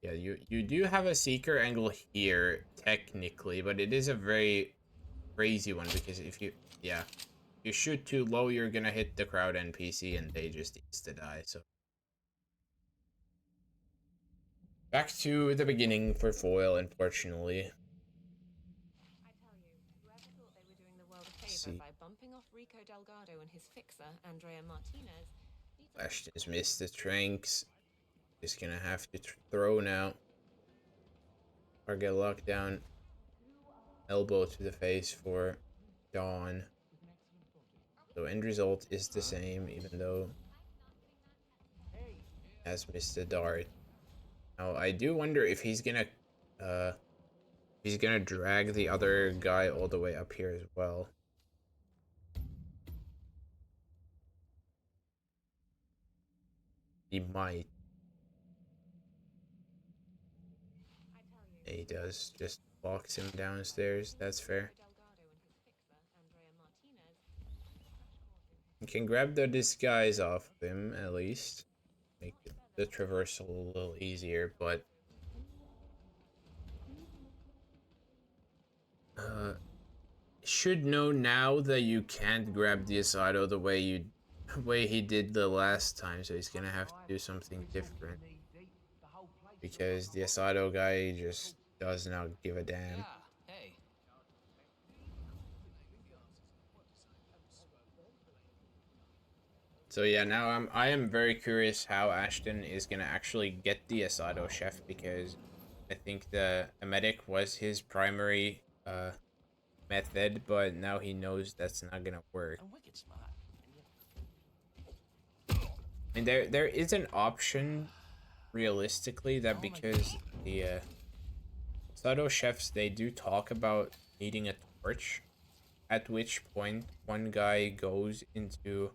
[SPEAKER 1] Yeah, you do have a seeker angle here technically, but it is a very crazy one because if you you shoot too low, you're gonna hit the crowd NPC and they just insta die. So back to the beginning for foil, unfortunately.
[SPEAKER 8] I tell you, whoever thought they were doing the world a
[SPEAKER 1] See.
[SPEAKER 8] favor by bumping off Rico Delgado and his fixer, Andrea Martinez.
[SPEAKER 1] Ashton's missed the tranks. Just gonna have to throw now. Or get locked down. Elbow to the face for Dawn. So end result is the same, even though he has missed the dart. Now I do wonder if he's gonna drag the other guy all the way up here as well. He might. He does. Just locks him downstairs. That's fair. You can grab the disguise off of him, at least. Make the traversal a little easier, but... should know now that you can't grab the Asado the way he did the last time, so he's gonna have to do something different. Because the Asado guy just does not give a damn. So yeah, now I am very curious how Ashton is gonna actually get the Asado chef, because I think the emetic was his primary method, but now he knows that's not gonna work. I mean, there is an option realistically that because the Asado chefs, they do talk about needing a torch, at which point one guy goes into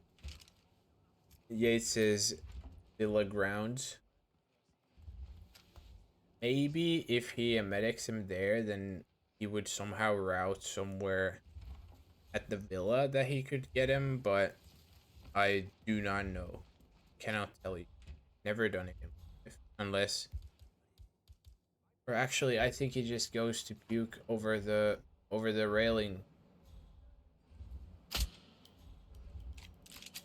[SPEAKER 1] Yates's villa grounds. Maybe if he medics him there, then he would somehow route somewhere at the villa that he could get him, but I do not know. Cannot tell you. Never done it in my life. Unless... Or actually, I think he just goes to puke over the railing.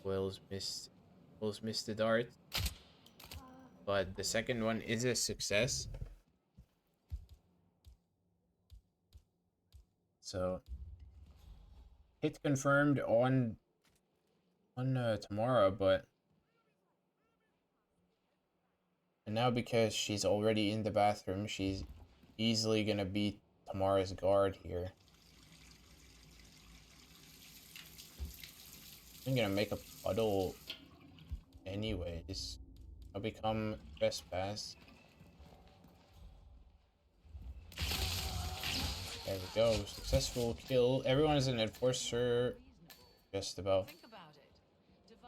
[SPEAKER 1] Will's missed the dart. But the second one is a success. So hit confirmed on Tamara, but and now because she's already in the bathroom, she's easily gonna beat Tamara's guard here. I'm gonna make a puddle anyways. I'll become trespass. There we go. Successful kill. Everyone is an enforcer. Just about.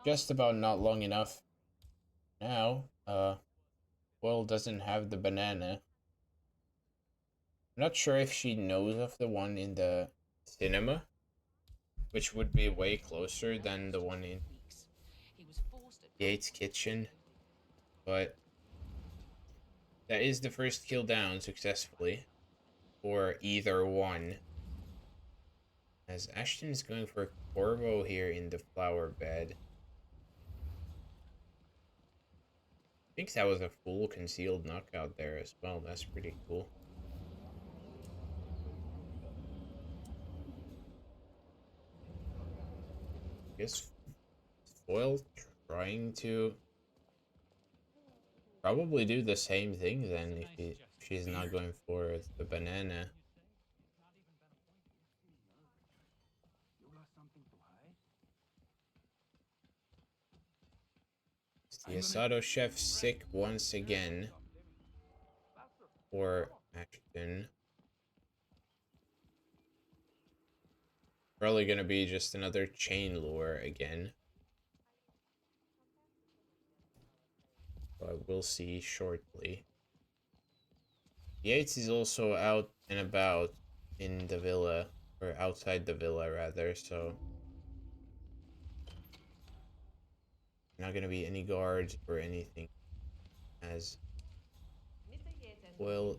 [SPEAKER 1] Just about not long enough. Now, Will doesn't have the banana. I'm not sure if she knows of the one in the cinema, which would be way closer than the one in Yates' kitchen, but that is the first kill down successfully for either one. As Ashton is going for Corvo here in the flower bed. I think that was a full concealed knockout there as well. That's pretty cool. I guess Foil trying to probably do the same thing then if she's not going for the banana. The Asado chef sick once again for Ashton. Probably gonna be just another chain lure again. But we'll see shortly. Yates is also out and about in the villa, or outside the villa rather, so not gonna be any guards or anything as well.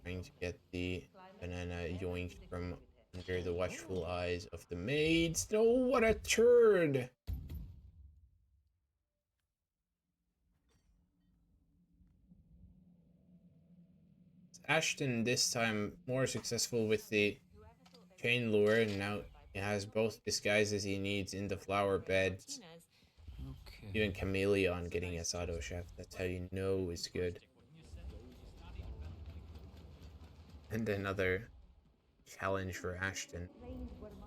[SPEAKER 1] Trying to get the banana yoinked from under the watchful eyes of the maids. No, what a turd! Ashton this time more successful with the chain lure, and now he has both disguises he needs in the flower beds. Even Chameleon getting Asado Chef, that's how you know it's good. And another challenge for Ashton.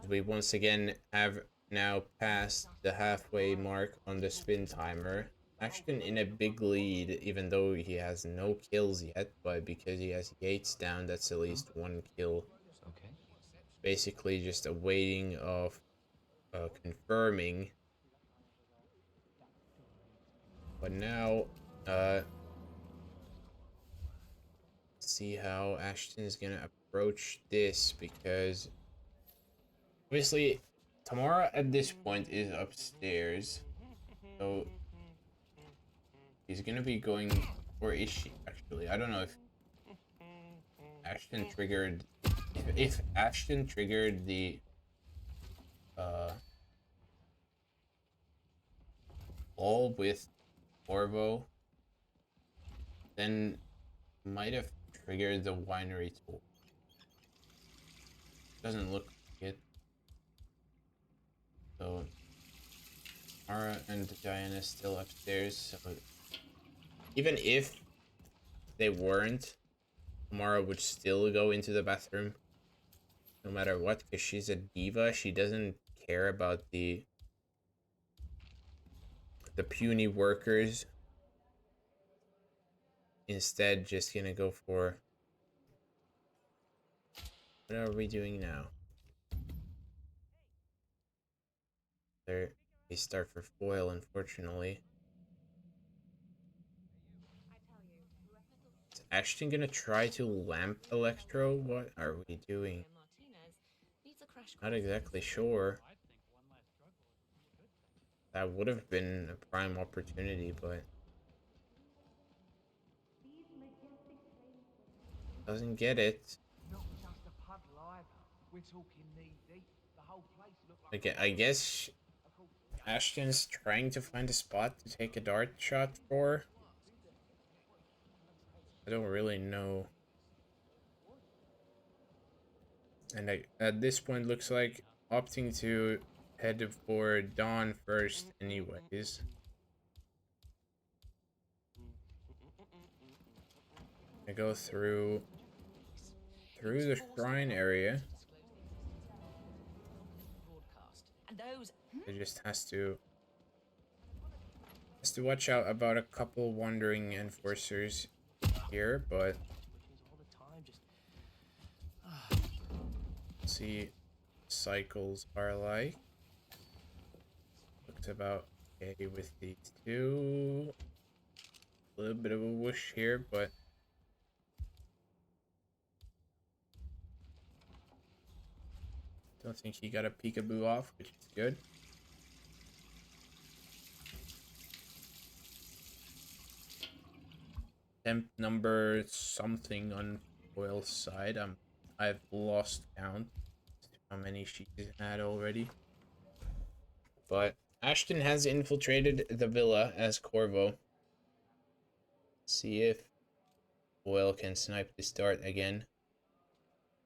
[SPEAKER 1] We once again have now passed the halfway mark on the spin timer. Ashton in a big lead, even though he has no kills yet, but because he has Yates down, that's at least one kill. Basically just a waiting of confirming. But now, see how Ashton is gonna approach this, because obviously Tamara at this point is upstairs, so he's gonna be going, or is she actually? I don't know if Ashton triggered, if Ashton triggered the all with Corvo, then might have triggered the winery tool. Doesn't look like it. So Mara and Diana still upstairs, so even if they weren't, Mara would still go into the bathroom no matter what, because she's a diva. She doesn't care about the puny workers. Instead, just gonna go for, what are we doing now? They start for Foil, unfortunately. Is Ashton gonna try to lamp Electro? What are we doing? Not exactly sure. That would have been a prime opportunity, but doesn't get it. Okay, I guess Ashton's trying to find a spot to take a dart shot for. I don't really know. And at this point, looks like opting to head for Dawn first anyways. I go through the shrine area. It just has to watch out about a couple wandering enforcers here, but see cycles are like. Looks about Okay, with these two. A little bit of a whoosh here, but don't think he got a peekaboo off, which is good. Temp number something on Foil's side. I've lost count as to how many she's had already. But Ashton has infiltrated the villa as Corvo. See if Foil can snipe the start again.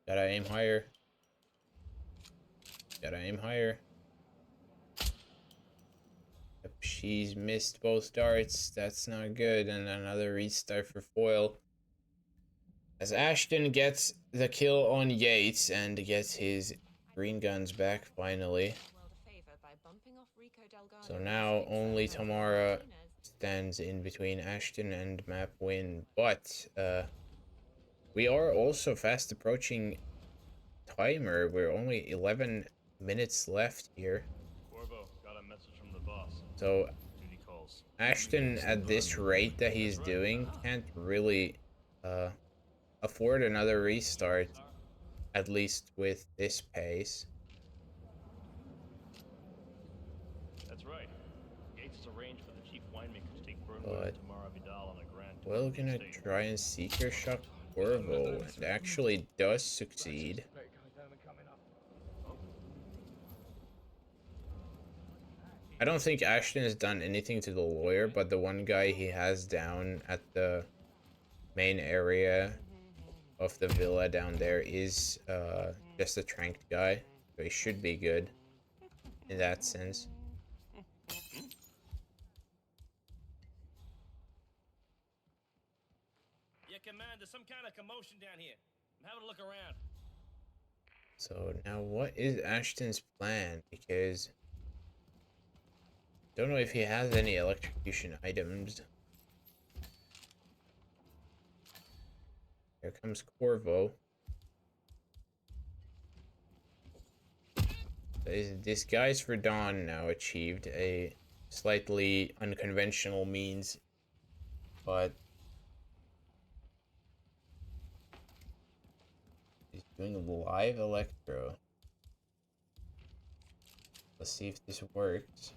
[SPEAKER 1] Gotta aim higher. Gotta aim higher. Yep, she's missed both darts. That's not good. And another restart for Foil. As Ashton gets the kill on Yates and gets his green guns back finally. So now only Tamara stands in between Ashton and map win. But we are also fast approaching timer. We're only 11 minutes left here.
[SPEAKER 3] Corvo, got a message from the boss.
[SPEAKER 1] So
[SPEAKER 3] Duty calls.
[SPEAKER 1] Ashton at this rate that he's doing can't really afford another restart, at least with this pace.
[SPEAKER 3] That's right. Gates has arranged for the chief winemaker to take Burnwood
[SPEAKER 1] But
[SPEAKER 3] and Tamara Vidal on a grand tour
[SPEAKER 1] we're
[SPEAKER 3] of the
[SPEAKER 1] gonna
[SPEAKER 3] estate.
[SPEAKER 1] try and seeker shock Corvo, and actually does succeed. I don't think Ashton has done anything to the lawyer, but the one guy he has down at the main area of the villa down there is just a tranked guy, so he should be good in that sense.
[SPEAKER 9] Yeah, Commander, there's some kind of commotion down here. I'm having a look around.
[SPEAKER 1] So now what is Ashton's plan? Because don't know if he has any electrocution items. Here comes Corvo. Disguise for Dawn now achieved a slightly unconventional means, but he's doing live electro. Let's see if this works.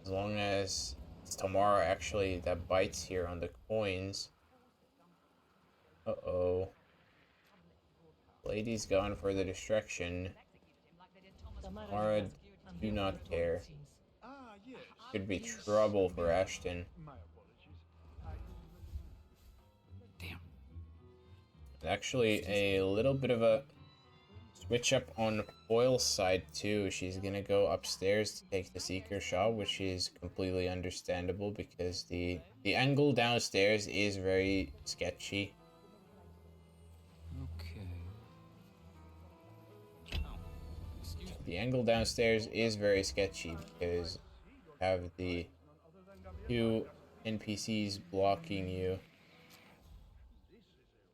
[SPEAKER 1] As long as it's Tamara actually that bites here on the coins. Uh-oh. Lady's gone for the distraction. Tamara do not care. Could be trouble for Ashton.
[SPEAKER 7] Damn.
[SPEAKER 1] Actually, a little bit of a switch up on Foil's side too. She's gonna go upstairs to take the seeker shot, which is completely understandable because the angle downstairs is very sketchy.
[SPEAKER 7] Okay. Oh, excuse me.
[SPEAKER 1] The angle downstairs is very sketchy because you have the two NPCs blocking you.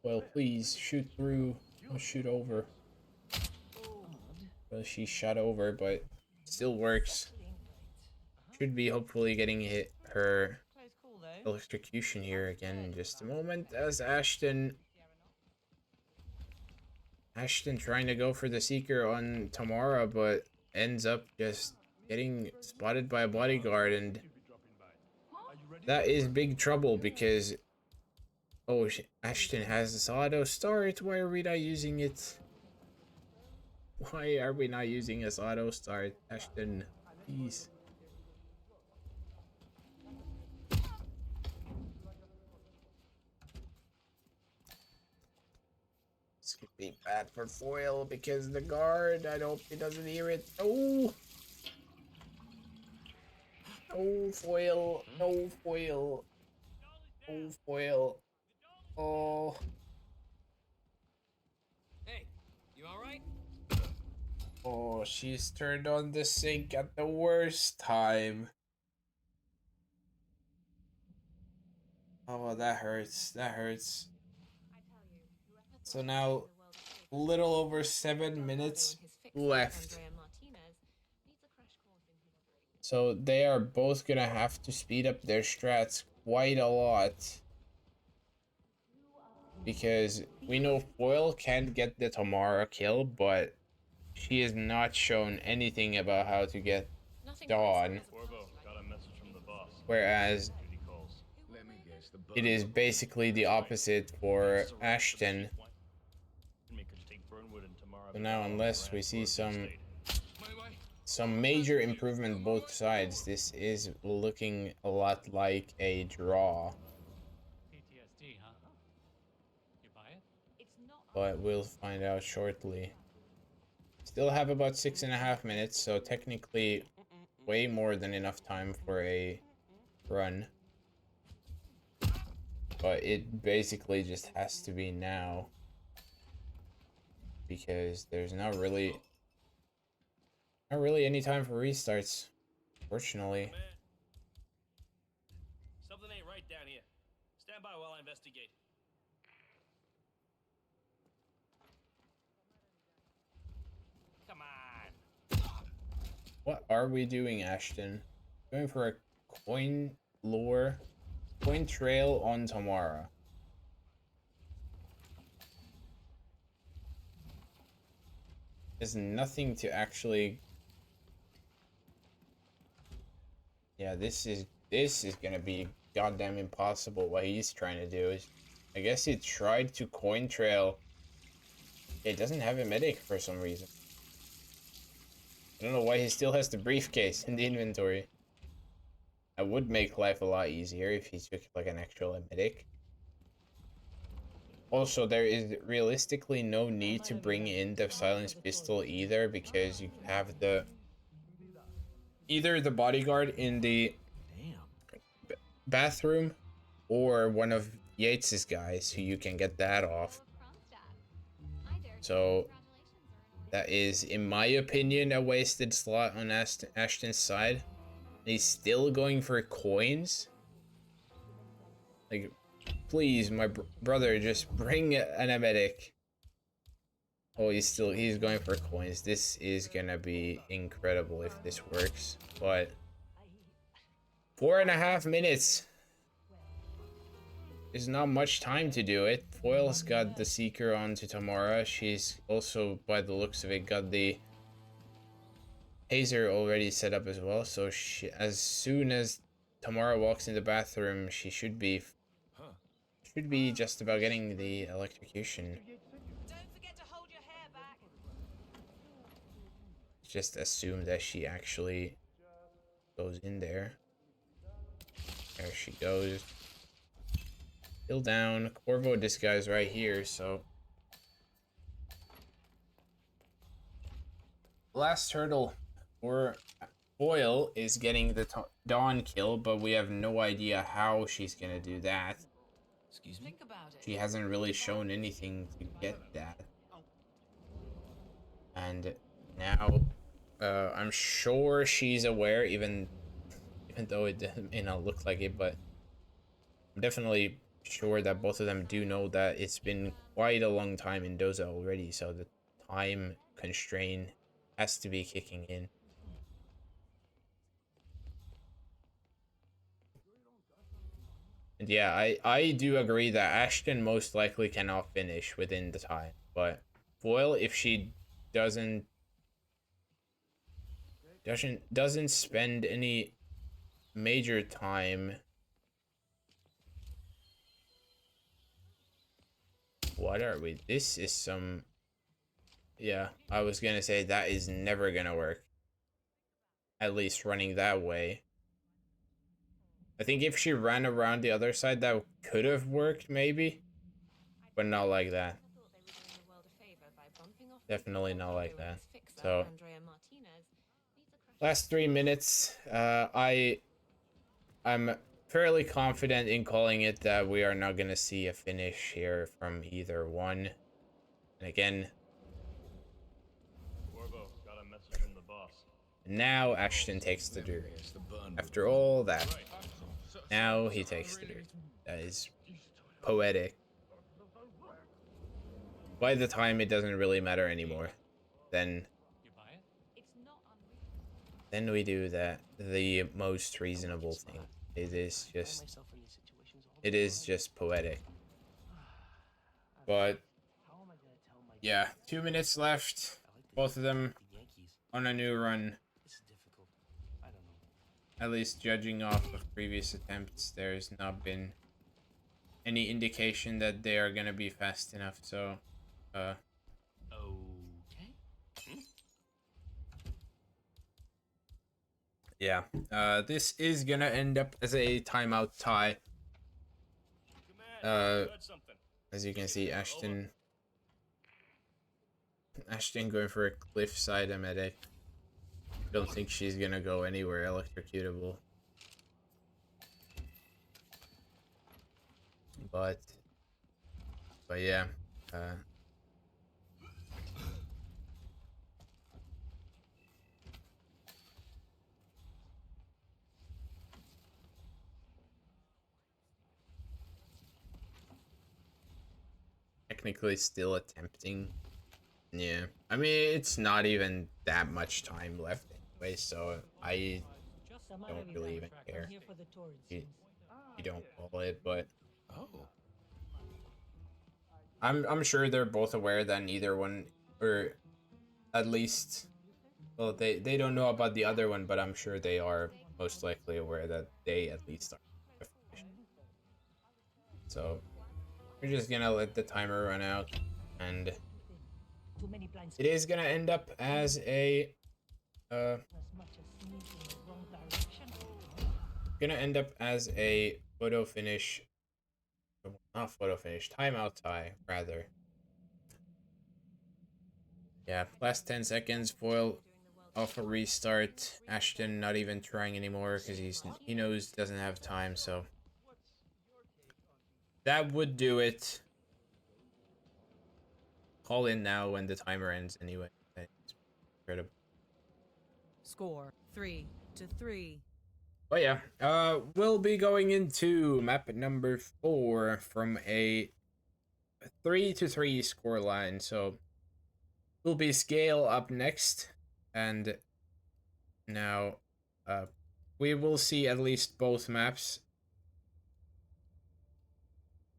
[SPEAKER 1] Well, please shoot through. Don't shoot over. Well, she shot over, but still works. Should be hopefully getting hit her electrocution here again in just a moment as Ashton trying to go for the seeker on Tamara, but ends up just getting spotted by a bodyguard, and that is big trouble because Ashton has this auto start. Why are we not using it? Why are we not using this auto start, Ashton? Please. This could be bad for Foil because the guard, I hope he doesn't hear it. Oh! No, Foil. No, Foil. Oh, Foil. Oh.
[SPEAKER 9] Hey, you alright?
[SPEAKER 1] Oh, she's turned on the sink at the worst time. Oh, that hurts. That hurts. So now, a little over 7 minutes left. So they are both gonna have to speed up their strats quite a lot. Because we know Foil can't get the Tamara kill, but she has not shown anything about how to get Dawn.
[SPEAKER 9] Corvo, got a message from the boss.
[SPEAKER 1] Whereas
[SPEAKER 9] Duty calls.
[SPEAKER 3] Let me guess. The
[SPEAKER 1] it is basically the opposite for Ashton. So now unless we see some major improvement both sides, this is looking a lot like a draw.
[SPEAKER 7] PTSD, huh? You buy it?
[SPEAKER 1] But we'll find out shortly. Still have about 6.5 minutes, so technically way more than enough time for a run. But it basically just has to be now. Because there's not really any time for restarts, fortunately.
[SPEAKER 9] Something ain't right down here. Stand by while I investigate. Come on.
[SPEAKER 1] What are we doing, Ashton? Going for a coin trail on Tamara. There's nothing to actually. Yeah, this is gonna be goddamn impossible. What he's trying to do is, I guess he tried to coin trail. It doesn't have a medic for some reason. I don't know why he still has the briefcase in the inventory. I would make life a lot easier if he took like an actual medic. Also, there is realistically no need to bring in the silenced pistol either, because you have either the bodyguard in the bathroom or one of Yates's guys who you can get that off. So that is, in my opinion, a wasted slot on Ashton's side. He's still going for coins. Like, please, my brother, just bring an medic. Oh, he's going for coins. This is gonna be incredible if this works. But 4.5 minutes. There's not much time to do it. Foil's got the Seeker onto Tamara. She's also, by the looks of it, got the Hazer already set up as well. So as soon as Tamara walks in the bathroom, she should be just about getting the electrocution.
[SPEAKER 5] Don't forget to hold your hair back.
[SPEAKER 1] Just assume that she actually goes in there. There she goes. Still down. Corvo, this guy's right here, so. Last hurdle for Foil is getting the Dawn kill, but we have no idea how she's gonna do that.
[SPEAKER 2] Excuse me? Think about it.
[SPEAKER 1] She hasn't really shown anything to get that. And now, I'm sure she's aware, even though it may not look like it, but I'm definitely sure that both of them do know that it's been quite a long time in Doza already, so the time constraint has to be kicking in. And yeah, I do agree that Ashton most likely cannot finish within the time, but Foil, if she doesn't spend any major time. What are we? This is some. Yeah, I was gonna say that is never gonna work. At least running that way. I think if she ran around the other side, that could have worked maybe, but not like that. Definitely not like that. So, last 3 minutes. I'm fairly confident in calling it that we are not gonna see a finish here from either one. And again,
[SPEAKER 9] Corvo, got a message from the boss.
[SPEAKER 1] now Ashton takes the dirt. After all that, now he takes the dirt. That is poetic. By the time it doesn't really matter anymore, then then we do the most reasonable thing. It is just poetic. But yeah, 2 minutes left. Both of them on a new run. At least judging off of previous attempts, there's not been any indication that they are gonna be fast enough, so yeah. This is gonna end up as a timeout tie. As you can see, Ashton going for a cliffside emetic. Don't think she's gonna go anywhere electrocutable. But yeah. Technically still attempting. Yeah. I mean, it's not even that much time left anyway, so I don't really even care. You don't call it, but I'm sure they're both aware that neither one, or at least, well, they don't know about the other one, but I'm sure they are most likely aware that they at least are. So we're just gonna let the timer run out, and it is gonna end up as a photo finish, not photo finish, timeout tie rather. Yeah, last 10 seconds, Foil off a restart. Ashton not even trying anymore because he knows doesn't have time, so that would do it. Call in now when the timer ends anyway. That's incredible.
[SPEAKER 4] Score 3-3.
[SPEAKER 1] But yeah, we'll be going into map number 4 from a 3-3 scoreline. So will be scale up next, and now we will see at least both maps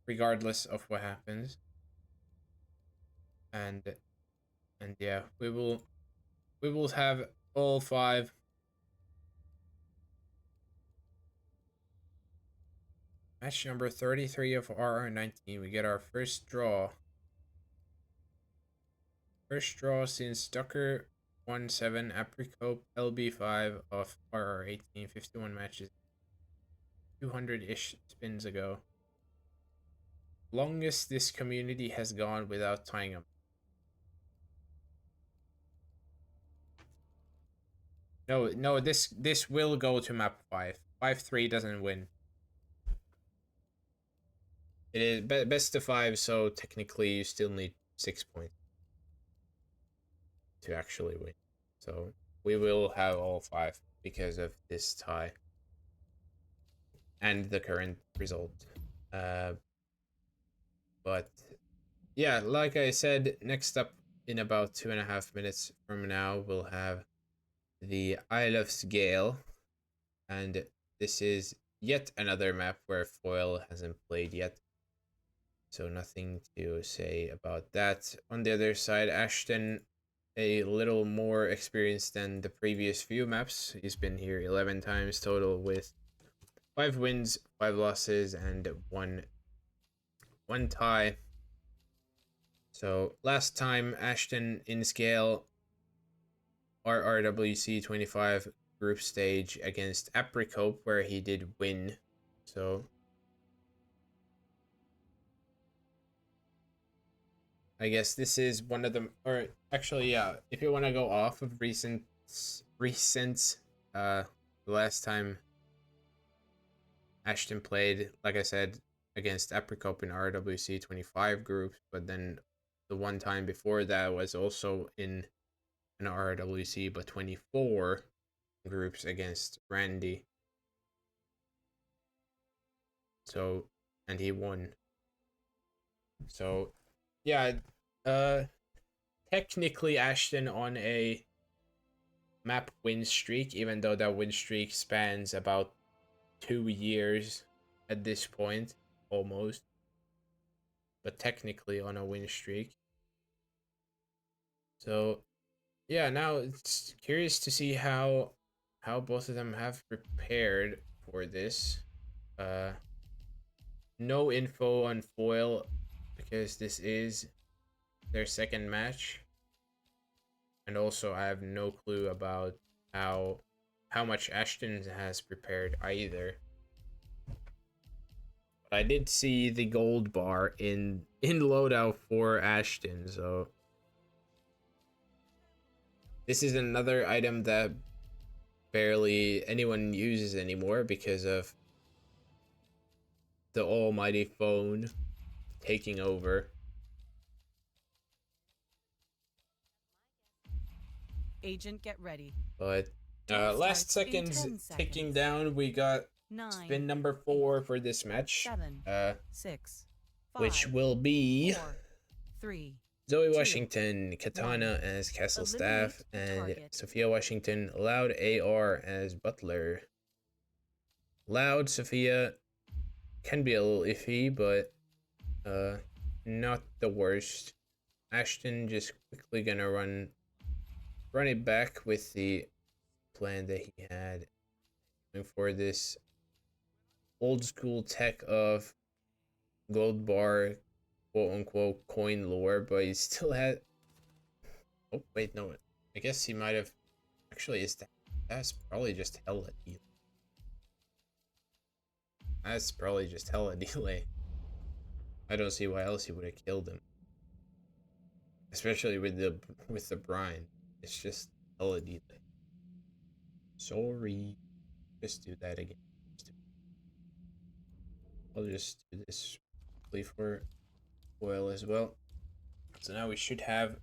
[SPEAKER 1] regardless of what happens. And yeah, we will have all 5. Match number 33 of RR19. We get our first draw. First draw since Ducker 1-7, Apricot LB5 of RR18. 51 matches. 200-ish spins ago. Longest this community has gone without tying them. No, this will go to map 5. 5-3 doesn't win. It is best of 5, so technically you still need 6 points to actually win. So we will have all 5 because of this tie and the current result. But yeah, like I said, next up in about 2.5 minutes from now, we'll have the Isle of Sgale, and this is yet another map where Foil hasn't played yet, so nothing to say about that. On the other side, Ashton, a little more experienced than the previous few maps. He's been here 11 times total with 5 wins, 5 losses, and one tie. So last time Ashton in scale RRWC 25 group stage against Apricot, where he did win. So I guess this is one of them, or actually, yeah, if you want to go off of recent, the last time Ashton played, like I said, against Apricot in RWC 25 groups, but then the one time before that was also in an RWC, but 24 groups against Randy. So, and he won. So, yeah, technically Ashton on a map win streak, even though that win streak spans about 2 years at this point, almost. But technically on a win streak. So yeah, now it's curious to see how both of them have prepared for this. No info on Foil because this is their second match. And also I have no clue about how much Ashton has prepared either. But I did see the gold bar in loadout for Ashton, so this is another item that barely anyone uses anymore because of the almighty phone taking over.
[SPEAKER 4] Agent, get ready.
[SPEAKER 1] But
[SPEAKER 4] Time
[SPEAKER 1] last
[SPEAKER 4] starts in
[SPEAKER 1] seconds
[SPEAKER 4] 10
[SPEAKER 1] ticking
[SPEAKER 4] seconds.
[SPEAKER 1] down. We got
[SPEAKER 4] 9,
[SPEAKER 1] spin number 4 for this match.
[SPEAKER 4] 7, 6, 5,
[SPEAKER 1] Which will be
[SPEAKER 4] 4, 3.
[SPEAKER 1] Zoe
[SPEAKER 4] 2,
[SPEAKER 1] Washington, Katana
[SPEAKER 4] 1.
[SPEAKER 1] as Castle
[SPEAKER 4] Eliminate
[SPEAKER 1] Staff,
[SPEAKER 4] the
[SPEAKER 1] and
[SPEAKER 4] target.
[SPEAKER 1] Sophia Washington, Loud AR as Butler. Loud Sophia can be a little iffy, but not the worst. Ashton just quickly gonna run it back with the plan that he had going for this old school tech of gold bar, quote unquote coin lore, but he still had. Oh wait, no, I guess he might have. Actually, that's probably just hella delay. That's probably just hella delay. I don't see why else he would have killed him, especially with the brine. It's just hella delay. Sorry, just do that again. I'll just do this for oil as well. So now we should have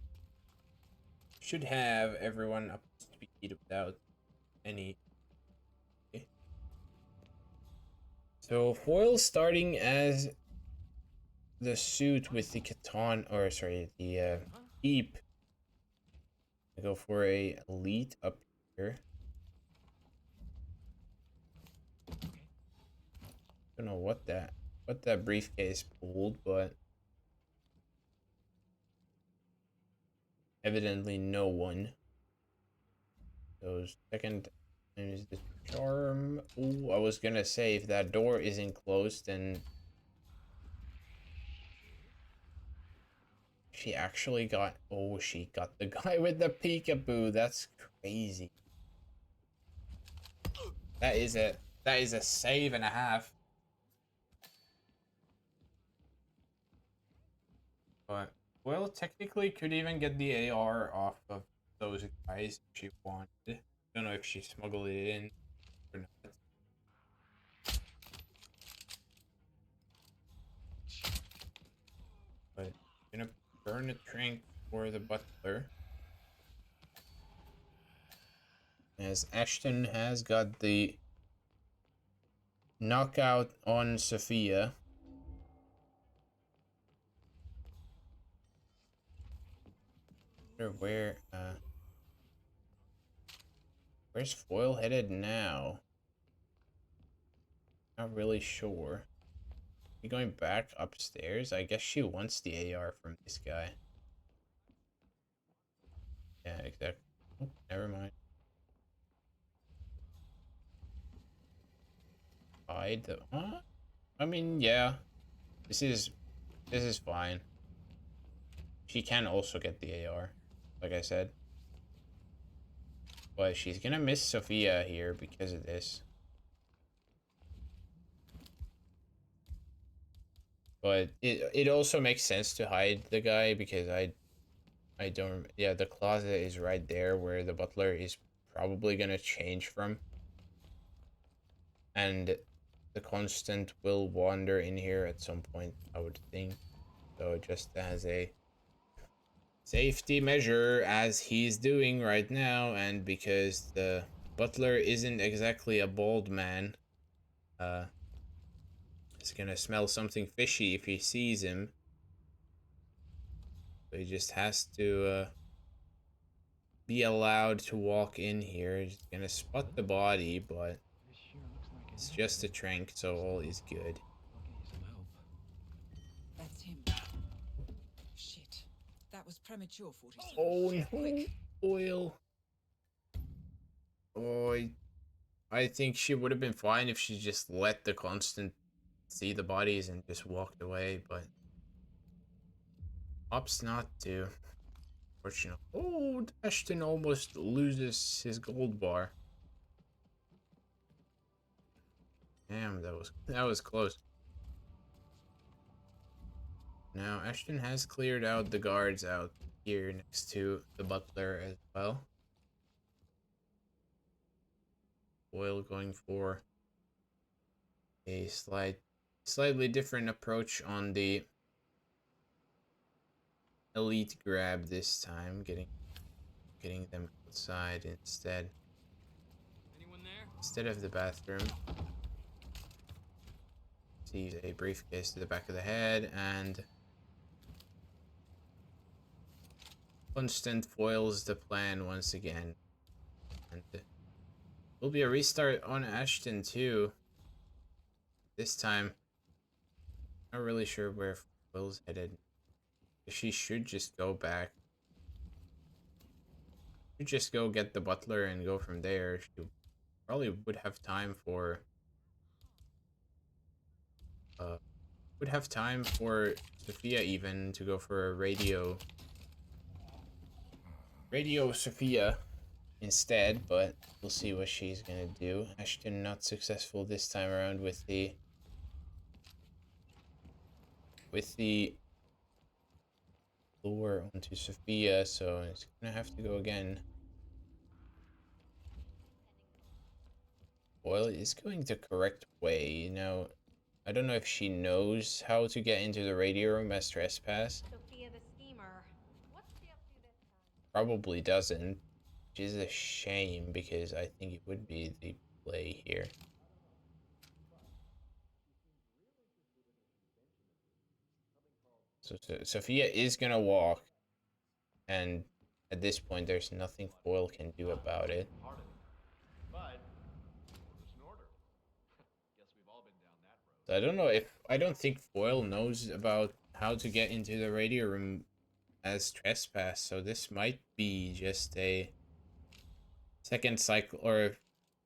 [SPEAKER 1] everyone up to speed without any. Okay. So foil starting as the suit with the katana, or sorry, the keep. I go for a elite up here. Don't know what that briefcase pulled, but evidently no one. So second is the charm. Ooh, I was gonna say if that door isn't closed, then she actually got. Oh, she got the guy with the peekaboo. That's crazy. That is a save and a half. But well, technically could even get the AR off of those guys if she wanted. Don't know if she smuggled it in or not. But gonna burn a trank for the butler. As Ashton has got the knockout on Sophia. Where's Foil headed now? Not really sure. You going back upstairs? I guess she wants the AR from this guy. Yeah, exactly. Oh, never mind. Hide the. Huh? I mean, yeah. This is fine. She can also get the AR, like I said. But she's gonna miss Sophia here because of this. But it also makes sense to hide the guy because I don't. Yeah, the closet is right there where the butler is probably gonna change from. And the constant will wander in here at some point, I would think. So just as a safety measure, as he's doing right now, and because the butler isn't exactly a bald man, he's gonna smell something fishy if he sees him. So he just has to be allowed to walk in here. He's gonna spot the body, but it's just a trank, so all is good.
[SPEAKER 2] That's him. Shit. That was premature, 47.
[SPEAKER 1] Oh no,
[SPEAKER 2] Quick.
[SPEAKER 1] Foil. Oh, I think she would have been fine if she just let the constant see the bodies and just walked away, but opts not to. Fortunately. Oh, Ashton almost loses his gold bar. Damn, that was close. Now Ashton has cleared out the guards out here next to the butler as well. Foil going for a slightly different approach on the elite grab this time, getting them outside instead.
[SPEAKER 10] Anyone there?
[SPEAKER 1] Instead of the bathroom. Sees a briefcase to the back of the head and constant foils the plan once again. And will be a restart on Ashton too. This time, not really sure where Foil's headed. She should just go back. Should just go get the butler and go from there. She probably would have time for Sophia even to go for a radio Sophia instead, but we'll see what she's gonna do. Ashton not successful this time around with the lure onto Sophia, so it's gonna have to go again. Foil is going the correct way. Now, I don't know if she knows how to get into the radio room as trespass.
[SPEAKER 6] Sophia the schemer. What's she up to this time?
[SPEAKER 1] Probably doesn't, which is a shame because I think it would be the play here. So Sophia is gonna walk, and at this point there's nothing Foil can do about it.
[SPEAKER 3] But order's an order. Guess we've all been down that road.
[SPEAKER 1] So I don't think Foil knows about how to get into the radio room as trespass, so this might be just a second cycle, or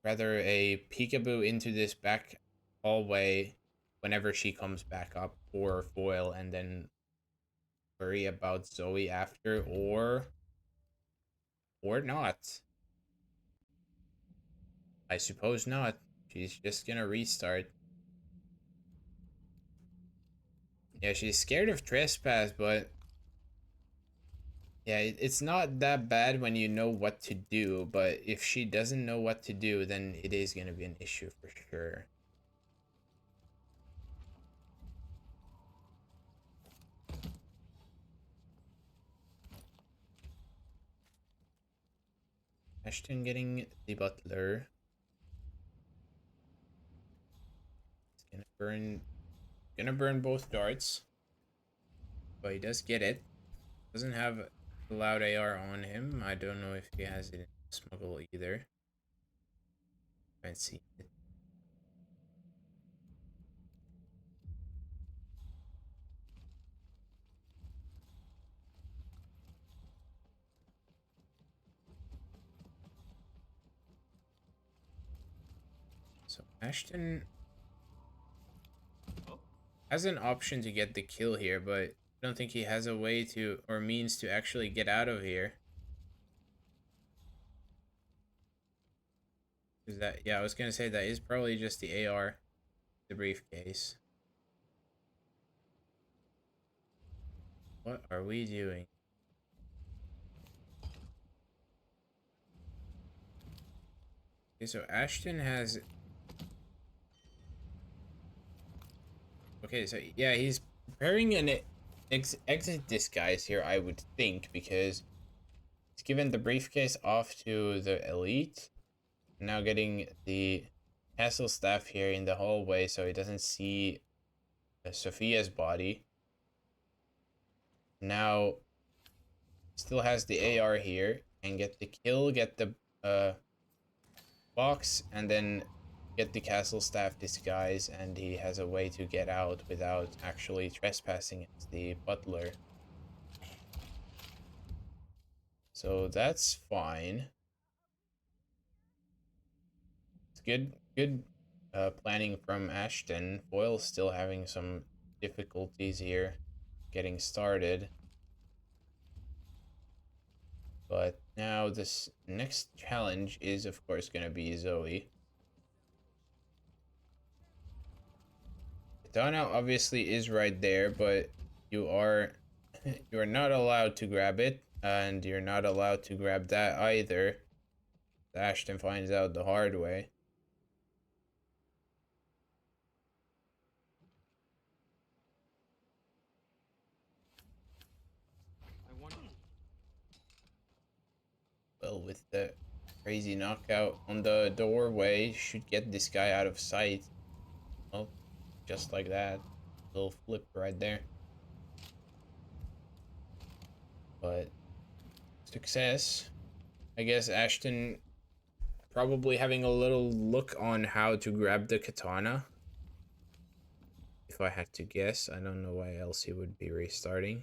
[SPEAKER 1] rather a peekaboo into this back hallway whenever she comes back up for Foil, and then worry about Zoe after, or not. I suppose not. She's just gonna restart. Yeah, she's scared of trespass, but yeah, it's not that bad when you know what to do, but if she doesn't know what to do, then it is gonna be an issue for sure. Ashton getting the butler. It's gonna burn both darts. But he does get it. Doesn't have a loud AR on him. I don't know if he has it in smuggle either. Haven't seen it. So Ashton has an option to get the kill here, but I don't think he has a way to, or means to actually get out of here. Is that, yeah, I was gonna say that is probably just the AR, the briefcase. What are we doing? Okay, so Ashton has... Okay, so yeah, he's preparing an exit disguise here, I would think, because he's given the briefcase off to the elite. Now getting the castle staff here in the hallway so he doesn't see Sophia's body. Now still has the AR here, and get the kill, get the box, and then get the castle staff disguise, and he has a way to get out without actually trespassing as the butler. So that's fine. It's good planning from Ashton. Foil's still having some difficulties here getting started. But now this next challenge is of course going to be Zoe. Katana obviously is right there, but you are not allowed to grab it, and you're not allowed to grab that either. Ashton finds out the hard way. Well, with the crazy knockout on the doorway, should get this guy out of sight. Oh, just like that. Little flip right there. But success. I guess Ashton probably having a little look on how to grab the katana. If I had to guess, I don't know why else he would be restarting.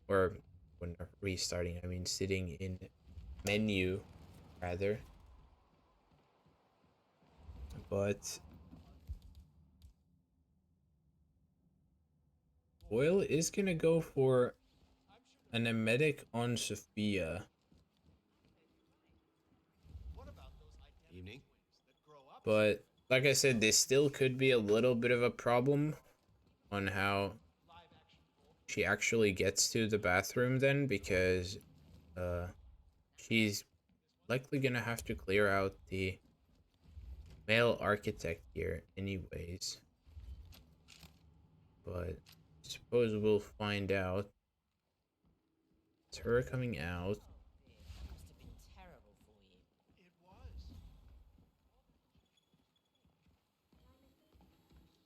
[SPEAKER 1] Or, when restarting, I mean sitting in menu, rather. But Foil is gonna go for an emetic on Sophia. But like I said, this still could be a little bit of a problem on how she actually gets to the bathroom then, because she's likely gonna have to clear out the male architect here anyways. But I suppose we'll find out. It's her coming out.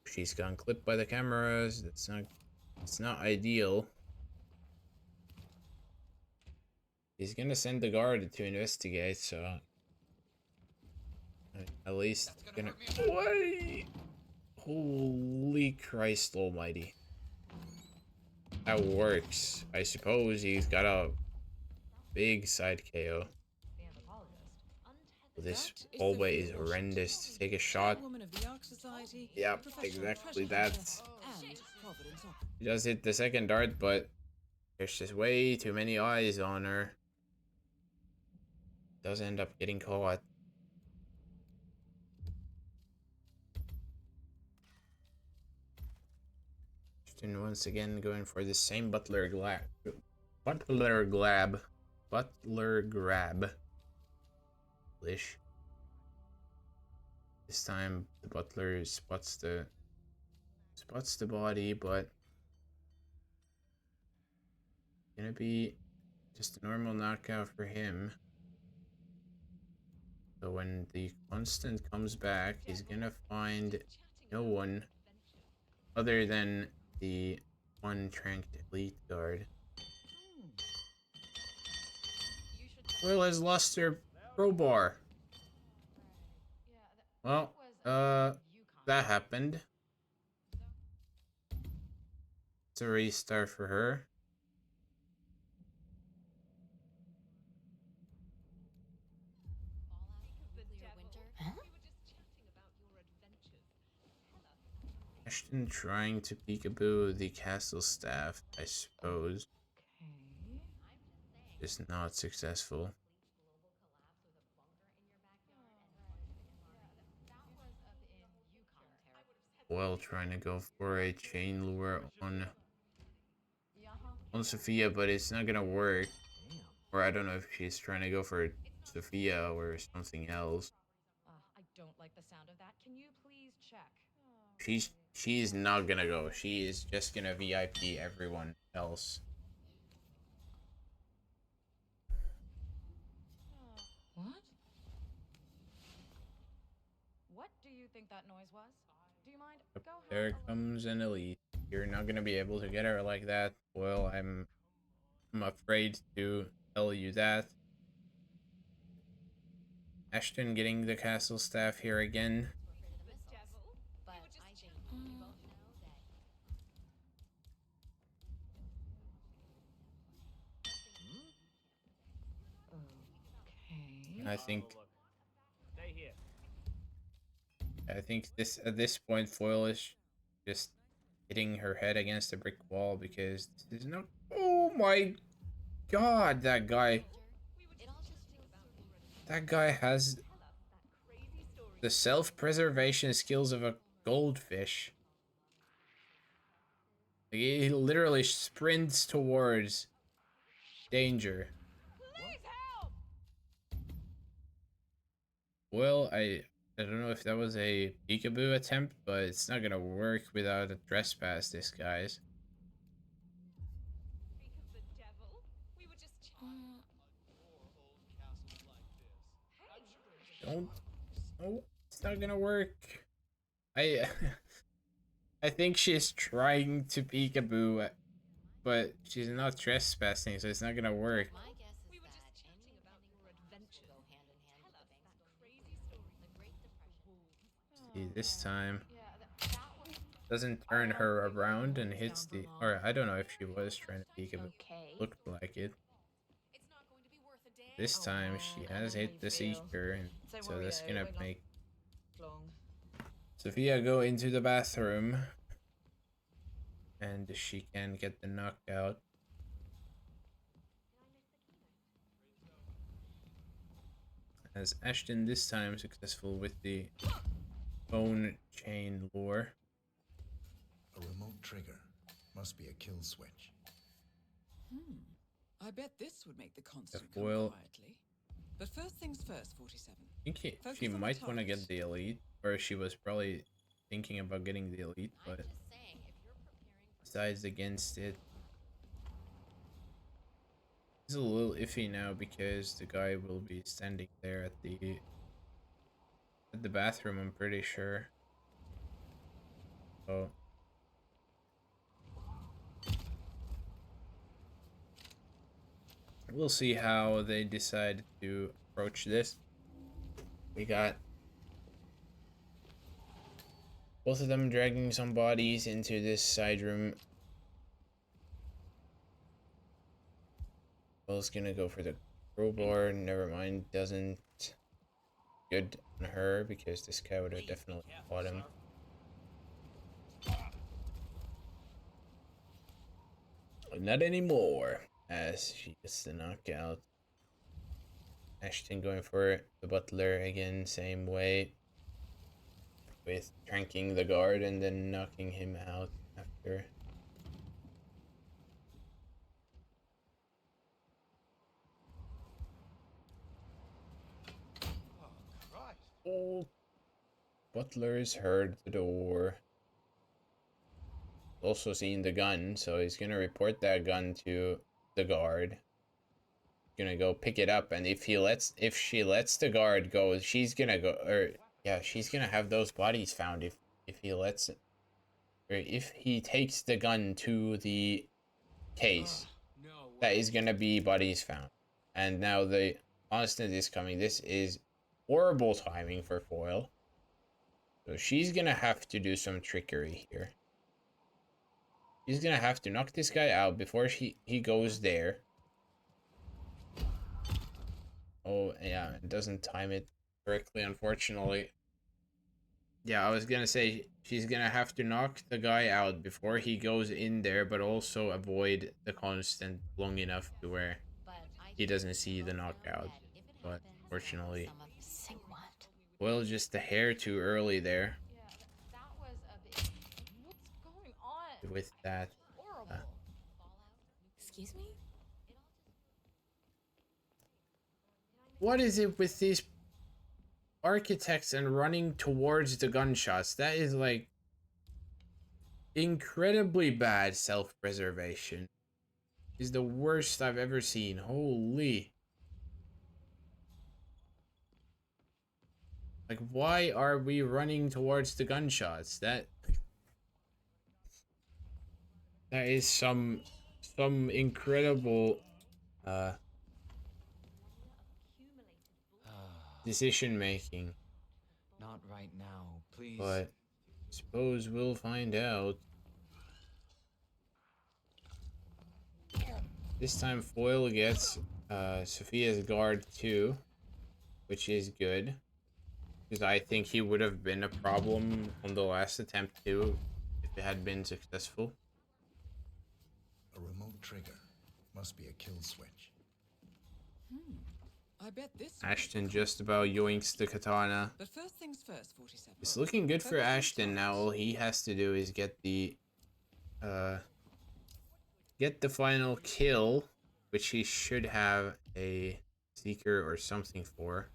[SPEAKER 1] She's gotten clipped by the cameras. It's not ideal. He's gonna send the guard to investigate, so at least gonna. What? Holy Christ Almighty! That works. I suppose he's got a big side KO. This hallway is horrendous. Take a shot. Yep, exactly that. He does hit the second dart, but there's just way too many eyes on her. Does end up getting caught. Ashton once again going for the same butler grab. Lish. This time the butler spots the body, but gonna be just a normal knockout for him. So when the constant comes back, he's gonna find no one other than the one tranked elite guard. Will has lost her crowbar. Well, that happened. It's a restart for her. Ashton trying to peekaboo the castle staff, I suppose. Is not successful. Well, trying to go for a chain lure on Sophia, but it's not gonna work. Or I don't know if she's trying to go for Sophia or something else.
[SPEAKER 6] I don't like the sound of that. Can you please check?
[SPEAKER 1] She's not gonna go. She is just gonna VIP everyone else.
[SPEAKER 6] What? What do you think that noise was? Do you mind? Go
[SPEAKER 1] There comes an elite. You're not gonna be able to get her like that. Well, I'm afraid to tell you that. Ashton getting the castle staff here again.
[SPEAKER 6] But I think we both know that.
[SPEAKER 2] Okay.
[SPEAKER 1] I think
[SPEAKER 9] Oh, look. Stay here.
[SPEAKER 1] this at this point Foil is just hitting her head against a brick wall because this is not. Oh my god, that guy.
[SPEAKER 6] It all just feels so
[SPEAKER 1] That guy has the self-preservation skills of a goldfish. Like, he literally sprints towards danger.
[SPEAKER 5] Please help!
[SPEAKER 1] Well, I don't know if that was a peekaboo attempt, but it's not gonna work without a trespass disguise.
[SPEAKER 5] Speak of the devil. We were just
[SPEAKER 1] Don't. Oh, it's not gonna work. I I think she's trying to peekaboo, but she's not trespassing, so it's not gonna work.
[SPEAKER 6] my guess is
[SPEAKER 5] We were
[SPEAKER 6] that
[SPEAKER 5] just chatting about your adventure.
[SPEAKER 6] go hand in hand with
[SPEAKER 5] Tell
[SPEAKER 6] the
[SPEAKER 5] us
[SPEAKER 6] banks
[SPEAKER 5] that crazy story.
[SPEAKER 6] the Great Depression.
[SPEAKER 1] See, this time
[SPEAKER 5] Yeah, that was
[SPEAKER 1] doesn't turn her around and hits the. Or I don't know if she was trying to peekaboo.
[SPEAKER 5] okay.
[SPEAKER 1] Looked like it.
[SPEAKER 5] It's not going to be worth a damn.
[SPEAKER 1] This time she has hit the seeker, and so that's gonna make
[SPEAKER 2] Long.
[SPEAKER 1] Sophia go into the bathroom, and she can get the knockout. As Ashton this time successful with the bone chain lure.
[SPEAKER 3] A remote trigger. Must be a kill switch.
[SPEAKER 2] I bet this would make the constant
[SPEAKER 1] The foil.
[SPEAKER 2] come quietly. But first things first, 47.
[SPEAKER 1] I think
[SPEAKER 2] Focus
[SPEAKER 1] she
[SPEAKER 2] on the
[SPEAKER 1] might want to get
[SPEAKER 2] target.
[SPEAKER 1] the elite, or she was probably thinking about getting the elite,
[SPEAKER 6] I'm
[SPEAKER 1] but
[SPEAKER 6] just saying, if you're preparing for
[SPEAKER 1] decides against it. It's a little iffy now because the guy will be standing there at the bathroom, I'm pretty sure. Oh. We'll see how they decide to approach this. We got both of them dragging some bodies into this side room. Will's gonna go for the crowbar. Never mind, doesn't. Good on her because this guy would have definitely fought him. But not anymore, as she gets the knockout. Ashton going for the butler again, same way. With tranking the guard and then knocking him out after. Oh, Butler's heard the door. Also seen the gun, so he's gonna report that gun to the guard. Gonna go pick it up, and if she lets the guard go, she's gonna go, or yeah, she's gonna have those bodies found if he lets it, or if he takes the gun to the case.
[SPEAKER 10] No
[SPEAKER 1] That is gonna be bodies found, and now the constant is coming. This is horrible timing for Foil. So she's gonna have to do some trickery here. She's gonna have to knock this guy out before he goes there. Oh, yeah, it doesn't time it correctly, unfortunately. Yeah, I was gonna say, she's gonna have to knock the guy out before he goes in there, but also avoid the constant long enough to where he doesn't see the knockout. But fortunately, well, just a hair too early there
[SPEAKER 5] Yeah, that was a bit. What's going on?
[SPEAKER 1] with that.
[SPEAKER 5] Horrible.
[SPEAKER 6] Excuse me?
[SPEAKER 1] What is it with these architects and running towards the gunshots? That is like incredibly bad self-preservation. Is the worst I've ever seen. Holy. Like, why are we running towards the gunshots? That is some incredible decision making.
[SPEAKER 10] Not right now, please.
[SPEAKER 1] But suppose we'll find out. This time Foil gets Sophia's guard too, which is good. Because I think he would have been a problem on the last attempt too, if it had been successful.
[SPEAKER 3] A remote trigger. Must be a kill switch.
[SPEAKER 2] I bet this.
[SPEAKER 1] Ashton just about yoinks the katana.
[SPEAKER 2] But first things first, 47.
[SPEAKER 1] It's looking good for Ashton now. All he has to do is get the final kill, which he should have a seeker or something for.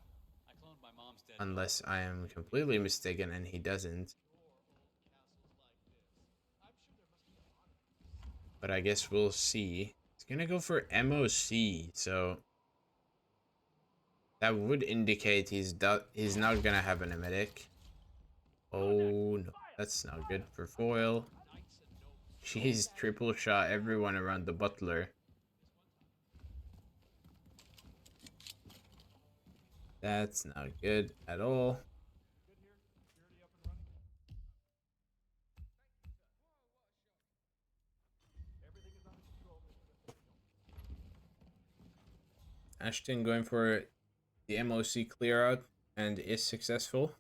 [SPEAKER 7] I cloned my mom's dead.
[SPEAKER 1] Unless I am completely mistaken and he doesn't. But I guess we'll see. It's gonna go for MOC, so that would indicate he's not gonna have an emetic. Oh no, that's not good for Foil. She's triple shot everyone around the butler. That's not good at all. Ashton going for the MOC clear out and is successful.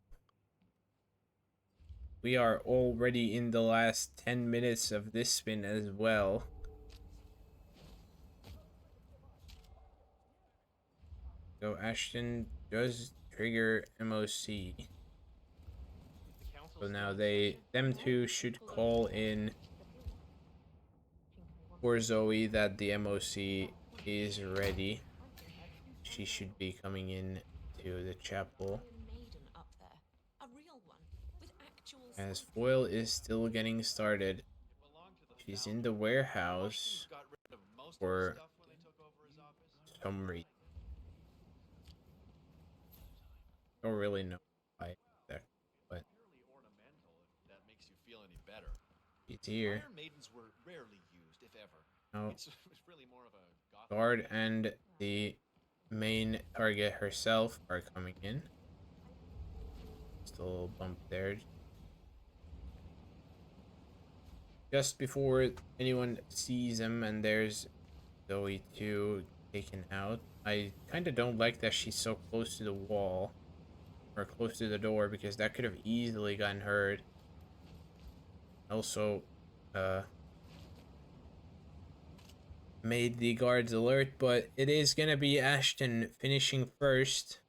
[SPEAKER 1] We are already in the last 10 minutes of this spin as well. So Ashton does trigger MOC. So now them two should call in for Zoe that the MOC is ready. She should be coming in to the chapel. As Foil is still getting started. She's in the warehouse for some reason. Don't really know why exactly, but
[SPEAKER 3] That makes you feel any better.
[SPEAKER 1] it's here.
[SPEAKER 3] Iron Maidens were rarely used, if ever.
[SPEAKER 1] Now,
[SPEAKER 3] It's really more of a
[SPEAKER 1] guard and the main target herself are coming in. Just a little bump there. Just before anyone sees him, and there's Zoe 2 taken out. I kind of don't like that she's so close to the wall. Or close to the door, because that could have easily gotten hurt. Also, made the guards alert, but it is gonna be Ashton finishing first.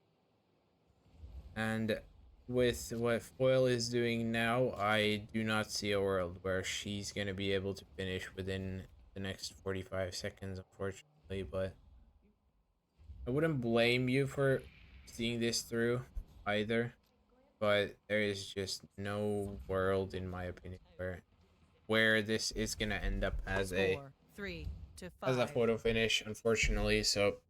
[SPEAKER 1] And with what Foil is doing now, I do not see a world where she's gonna be able to finish within the next 45 seconds, unfortunately, but I wouldn't blame you for seeing this through either, but there is just no world, in my opinion, where this is gonna end up as a
[SPEAKER 4] 3 to 5.
[SPEAKER 1] photo finish, unfortunately. So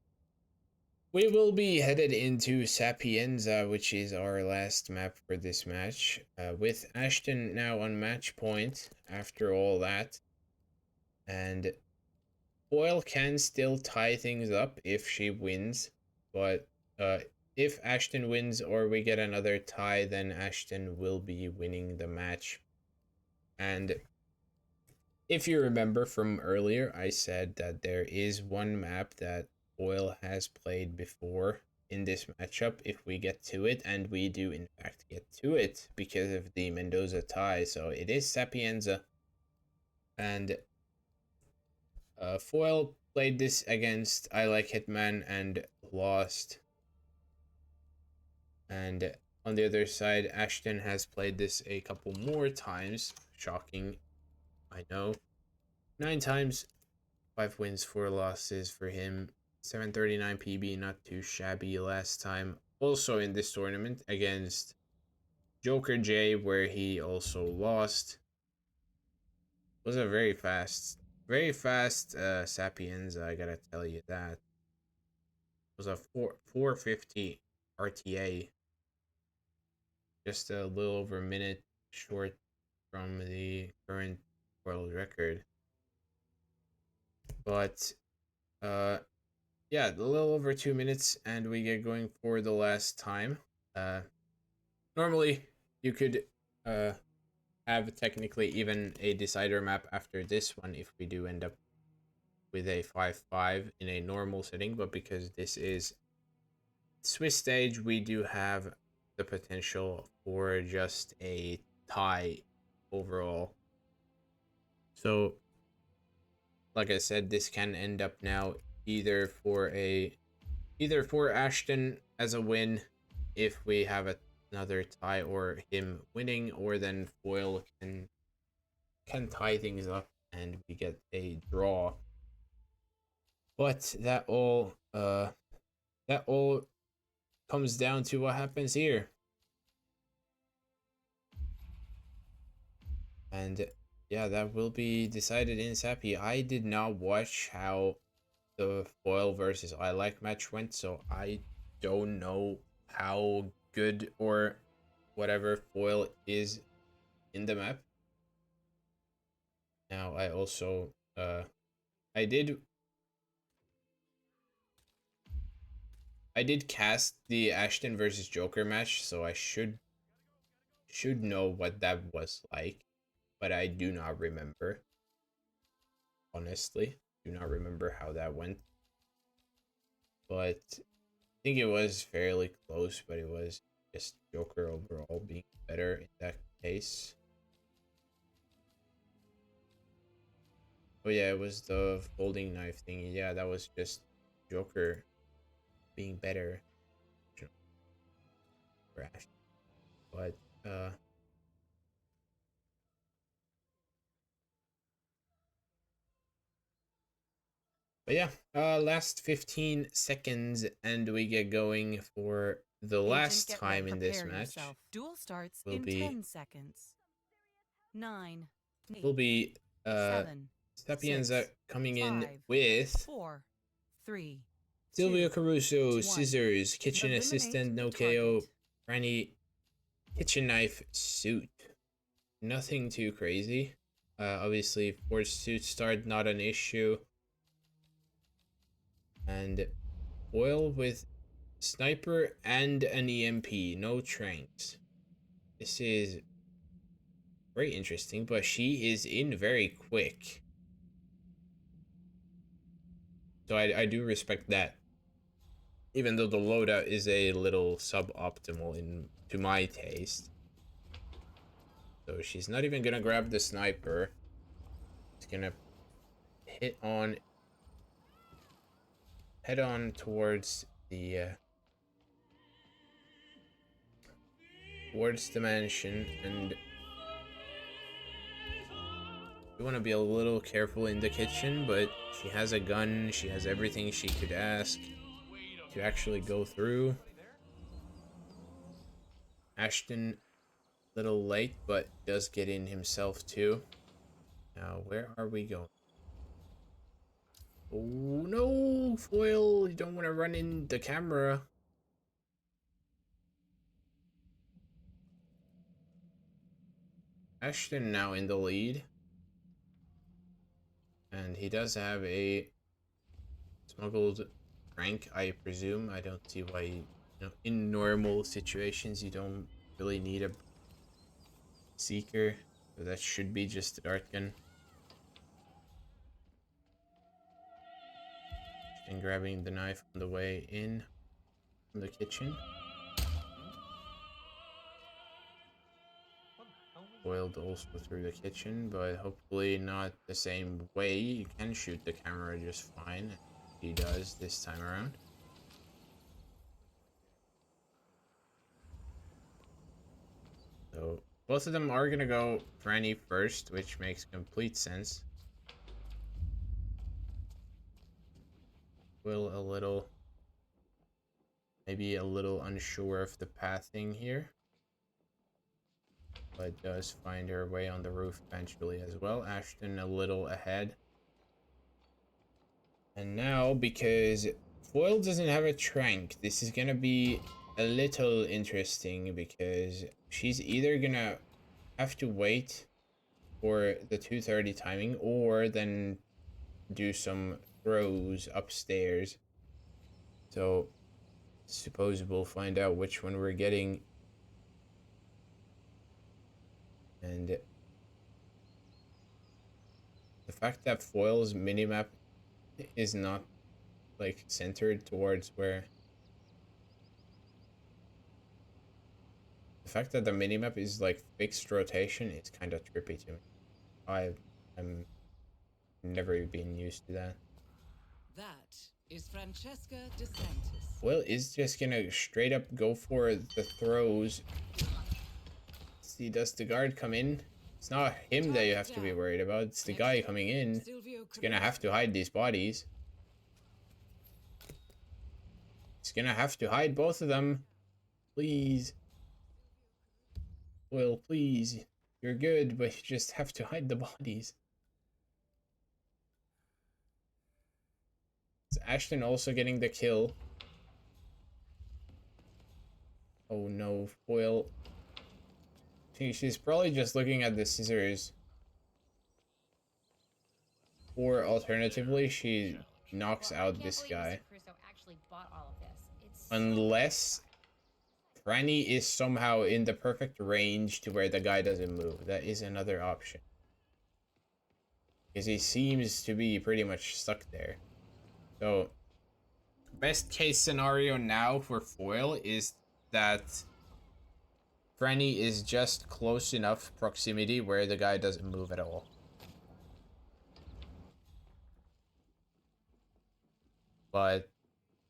[SPEAKER 1] we will be headed into Sapienza, which is our last map for this match, with Ashton now on match point after all that, and Foil can still tie things up if she wins, but if Ashton wins or we get another tie, then Ashton will be winning the match. And if you remember from earlier, I said that there is one map that Foil has played before in this matchup if we get to it, and we do in fact get to it because of the Mendoza tie. So it is Sapienza, and Foil played this against I Like Hitman and lost. And on the other side, Ashton has played this a couple more times. Shocking, I know. 9 times, 5 wins, 4 losses for him. 739 PB, not too shabby last time. Also in this tournament against Joker J, where he also lost. It was a very fast Sapienza, I gotta tell you that. It was a 450 RTA. Just a little over a minute short from the current world record. But yeah, a little over 2 minutes, and we get going for the last time. Normally you could have technically even a decider map after this one if we do end up with a 5-5 in a normal setting, but because this is Swiss stage, we do have the potential for just a tie overall. So, like I said, this can end up now either for Ashton as a win if we have another tie, or him winning, or then Foil can tie things up and we get a draw. But that all comes down to what happens here. And yeah, that will be decided in Sappy. I did not watch how the Foil versus I Like match went, so I don't know how good or whatever Foil is in the map. Now I also I did cast the Ashton versus Joker match, so I should know what that was like, but I do not remember. Honestly, do not remember how that went. But I think it was fairly close, but it was just Joker overall being better in that case. Oh yeah, it was the folding knife thing. Yeah, that was just Joker being better. Crash. But yeah, last 15 seconds and we get going for the last time in this match.
[SPEAKER 4] Duel starts
[SPEAKER 1] will
[SPEAKER 4] in
[SPEAKER 1] be
[SPEAKER 4] 10 seconds. 9, 8,
[SPEAKER 1] will be
[SPEAKER 4] 7,
[SPEAKER 1] Sapienza
[SPEAKER 4] 6,
[SPEAKER 1] coming
[SPEAKER 4] 5,
[SPEAKER 1] in with
[SPEAKER 4] 4, 3,
[SPEAKER 1] Silvio
[SPEAKER 4] 2,
[SPEAKER 1] Caruso,
[SPEAKER 4] 1.
[SPEAKER 1] Scissors, Kitchen
[SPEAKER 4] Eliminate
[SPEAKER 1] Assistant,
[SPEAKER 4] the
[SPEAKER 1] No KO,
[SPEAKER 4] target.
[SPEAKER 1] Franny, Kitchen Knife, Suit. Nothing too crazy. Obviously, Force Suit start, not an issue. And Foil with Sniper and an EMP, no tranks. This is very interesting, but she is in very quick. So I do respect that. Even though the loadout is a little suboptimal to my taste. So she's not even gonna grab the sniper. She's gonna head on towards the mansion, and we want to be a little careful in the kitchen, but she has a gun, she has everything she could ask to actually go through. Ashton, a little late, but does get in himself too. Now, where are we going? Oh no, Foil, you don't want to run in the camera. Ashton now in the lead. And he does have a smuggled crank, I presume. I don't see why, in normal situations, you don't really need a seeker. So that should be just a dart gun. And grabbing the knife on the way in from the kitchen. Boiled also through the kitchen, but hopefully not the same way. You can shoot the camera just fine. He does this time around. So both of them are gonna go Franny first, which makes complete sense. Will maybe a little unsure of the pathing here, but does find her way on the roof eventually as well. Ashton a little ahead. And now, because Foil doesn't have a trank, this is gonna be a little interesting, because she's either gonna have to wait for the 2:30 timing, or then do some throws upstairs So, suppose we'll find out which one we're getting. And the fact that Foil's minimap is not like centered towards where the fact that the minimap is like fixed rotation is kind of trippy to me. I'm never been used to that.
[SPEAKER 2] That is Francesca DeSantis.
[SPEAKER 1] Foil is just gonna straight up go for the throws. See, does the guard come in? It's not him that you have to be worried about, it's the guy coming in. He's gonna have to hide these bodies. He's gonna have to hide both of them. Please. Well, please. You're good, but you just have to hide the bodies. Is Ashton also getting the kill? Oh no, Foil. She's probably just looking at the scissors. Or alternatively, she knocks out this guy. Unless Franny is somehow in the perfect range to where the guy doesn't move. That is another option. Because he seems to be pretty much stuck there. So, best case scenario now for Foil is that Franny is just close enough proximity where the guy doesn't move at all. But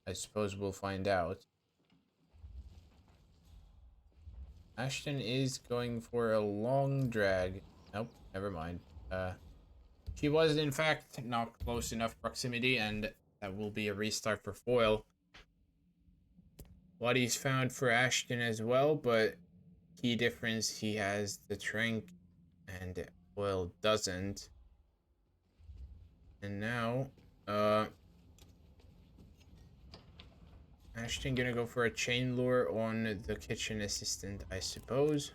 [SPEAKER 1] I suppose we'll find out. Ashton is going for a long drag. Nope, never mind. She was in fact not close enough proximity, and that will be a restart for Foil. Bodies found for Ashton as well, but key difference, he has the Trank and Foil doesn't. And now, Ashton gonna go for a chain lure on the kitchen assistant, I suppose.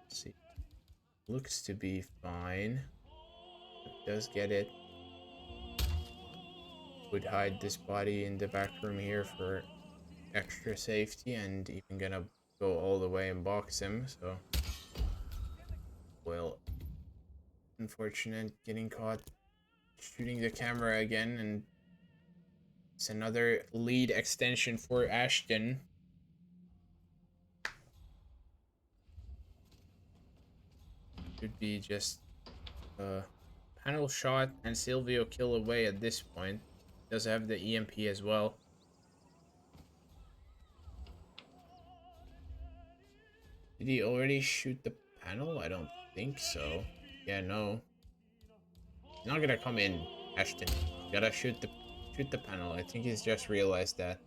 [SPEAKER 1] Let's see. Looks to be fine. Does get it. Would hide this body in the back room here for extra safety, and even gonna go all the way and box him, so. Well, unfortunate getting caught shooting the camera again, and it's another lead extension for Ashton. Should be just a panel shot and Silvio kill away at this point. Does have the EMP as well. Did he already shoot the panel? I don't think so. Yeah, no. He's not gonna come in, Ashton. You gotta shoot the panel. I think he's just realized that.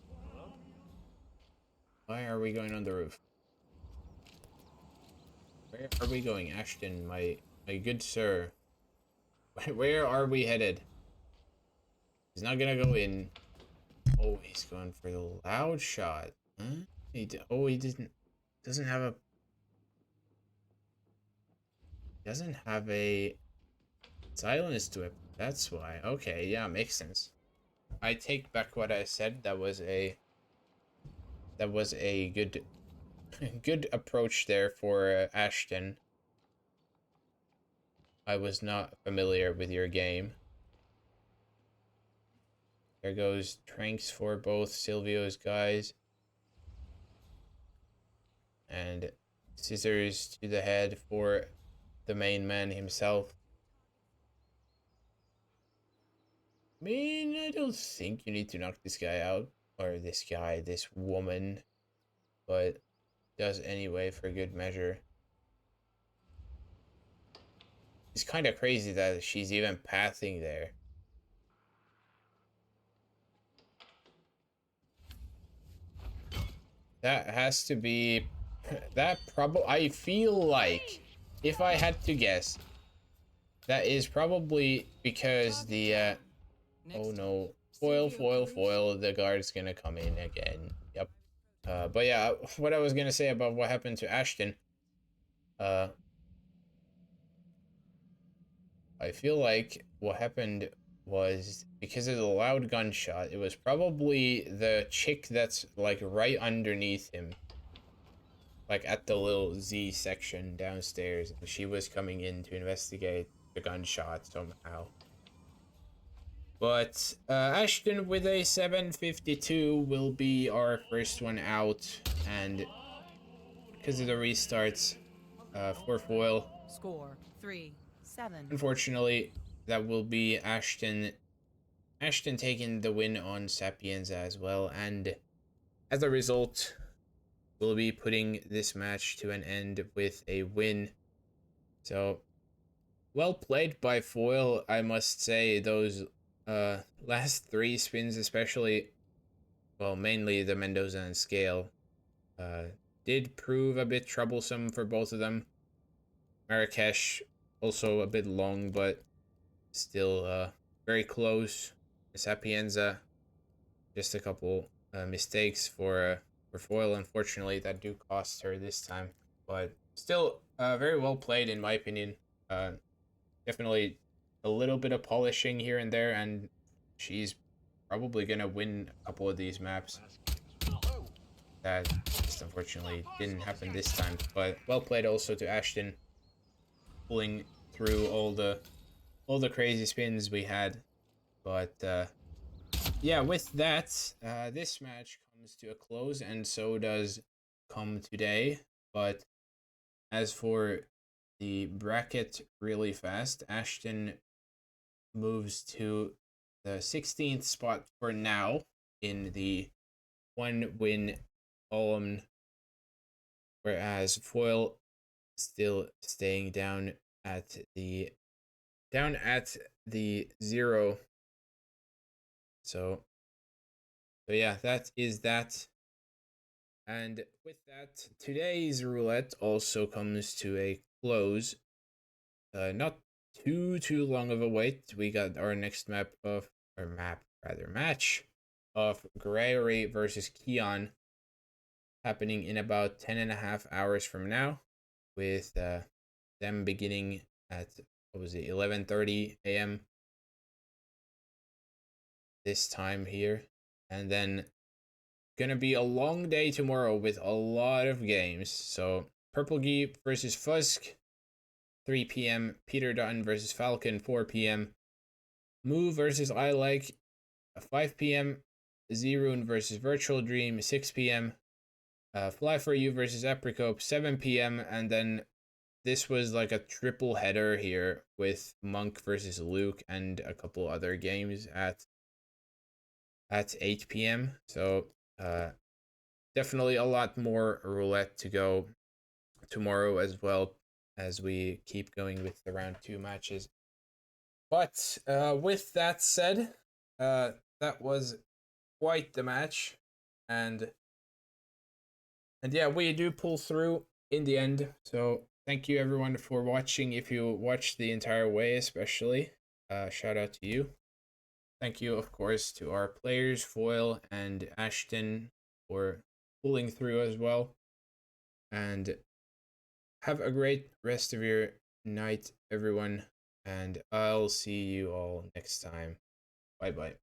[SPEAKER 1] Why are we going on the roof? Where are we going, Ashton, my good sir? Where are we headed? He's not gonna go in. Oh, he's going for the loud shot. Huh? He doesn't have a silenced whip. That's why. Okay, yeah, makes sense. I take back what I said. That was a good good approach there for Ashton. I was not familiar with your game. There goes Tranks for both Silvio's guys. And scissors to the head for the main man himself. I mean, I don't think you need to knock this guy out. Or this woman. But does anyway for good measure. It's kind of crazy that she's even pathing there. That has to be... That probably... I feel like, if I had to guess, that is probably because the... oh no. Foil. The guard's gonna come in again. Yep. But yeah, what I was gonna say about what happened to Ashton. I feel like what happened was because of the loud gunshot, it was probably the chick that's like right underneath him, like at the little Z section downstairs, and she was coming in to investigate the gunshot somehow. But Ashton with a 752 will be our first one out, and because of the restarts for Foil,
[SPEAKER 4] Score 3-7.
[SPEAKER 1] unfortunately, that will be Ashton taking the win on Sapienza as well, and as a result, we'll be putting this match to an end with a win. So, well played by Foil, I must say. Those last 3 spins, especially, well, mainly the Mendoza and Scale, did prove a bit troublesome for both of them. Marrakesh also a bit long, but still very close. Sapienza, just a couple mistakes for Foil, unfortunately, that do cost her this time. But still, very well played in my opinion. Definitely a little bit of polishing here and there, and she's probably gonna win a couple of these maps. That just unfortunately didn't happen this time. But well played also to Ashton, pulling through all the crazy spins we had. But yeah, with that, this match comes to a close, and so does Come Today. But as for the bracket really fast, Ashton moves to the 16th spot for now in the 1-win column, whereas Foil still staying down at the 0. So yeah, that is that. And with that, today's roulette also comes to a close. Not too long of a wait. We got our next match of Gregory versus Keon happening in about 10.5 hours from now, with them beginning at 11:30 a.m. this time here, and then gonna be a long day tomorrow with a lot of games. So Purple Geep versus Fusk, 3 p.m. Peter Dutton versus Falcon, 4 p.m. Moo versus I Like, 5 p.m. Zerun versus Virtual Dream, 6 p.m. Fly For You versus Apricot, 7 p.m. And then this was like a triple header here with Monk versus Luke and a couple other games at 8 p.m. So definitely a lot more roulette to go tomorrow, as well as we keep going with the round 2 matches. But with that said, that was quite the match, and yeah, we do pull through in the end. So thank you everyone for watching. If you watched the entire way, especially, shout out to you. Thank you, of course, to our players, Foil and Ashton, for pulling through as well. And have a great rest of your night, everyone. And I'll see you all next time. Bye-bye.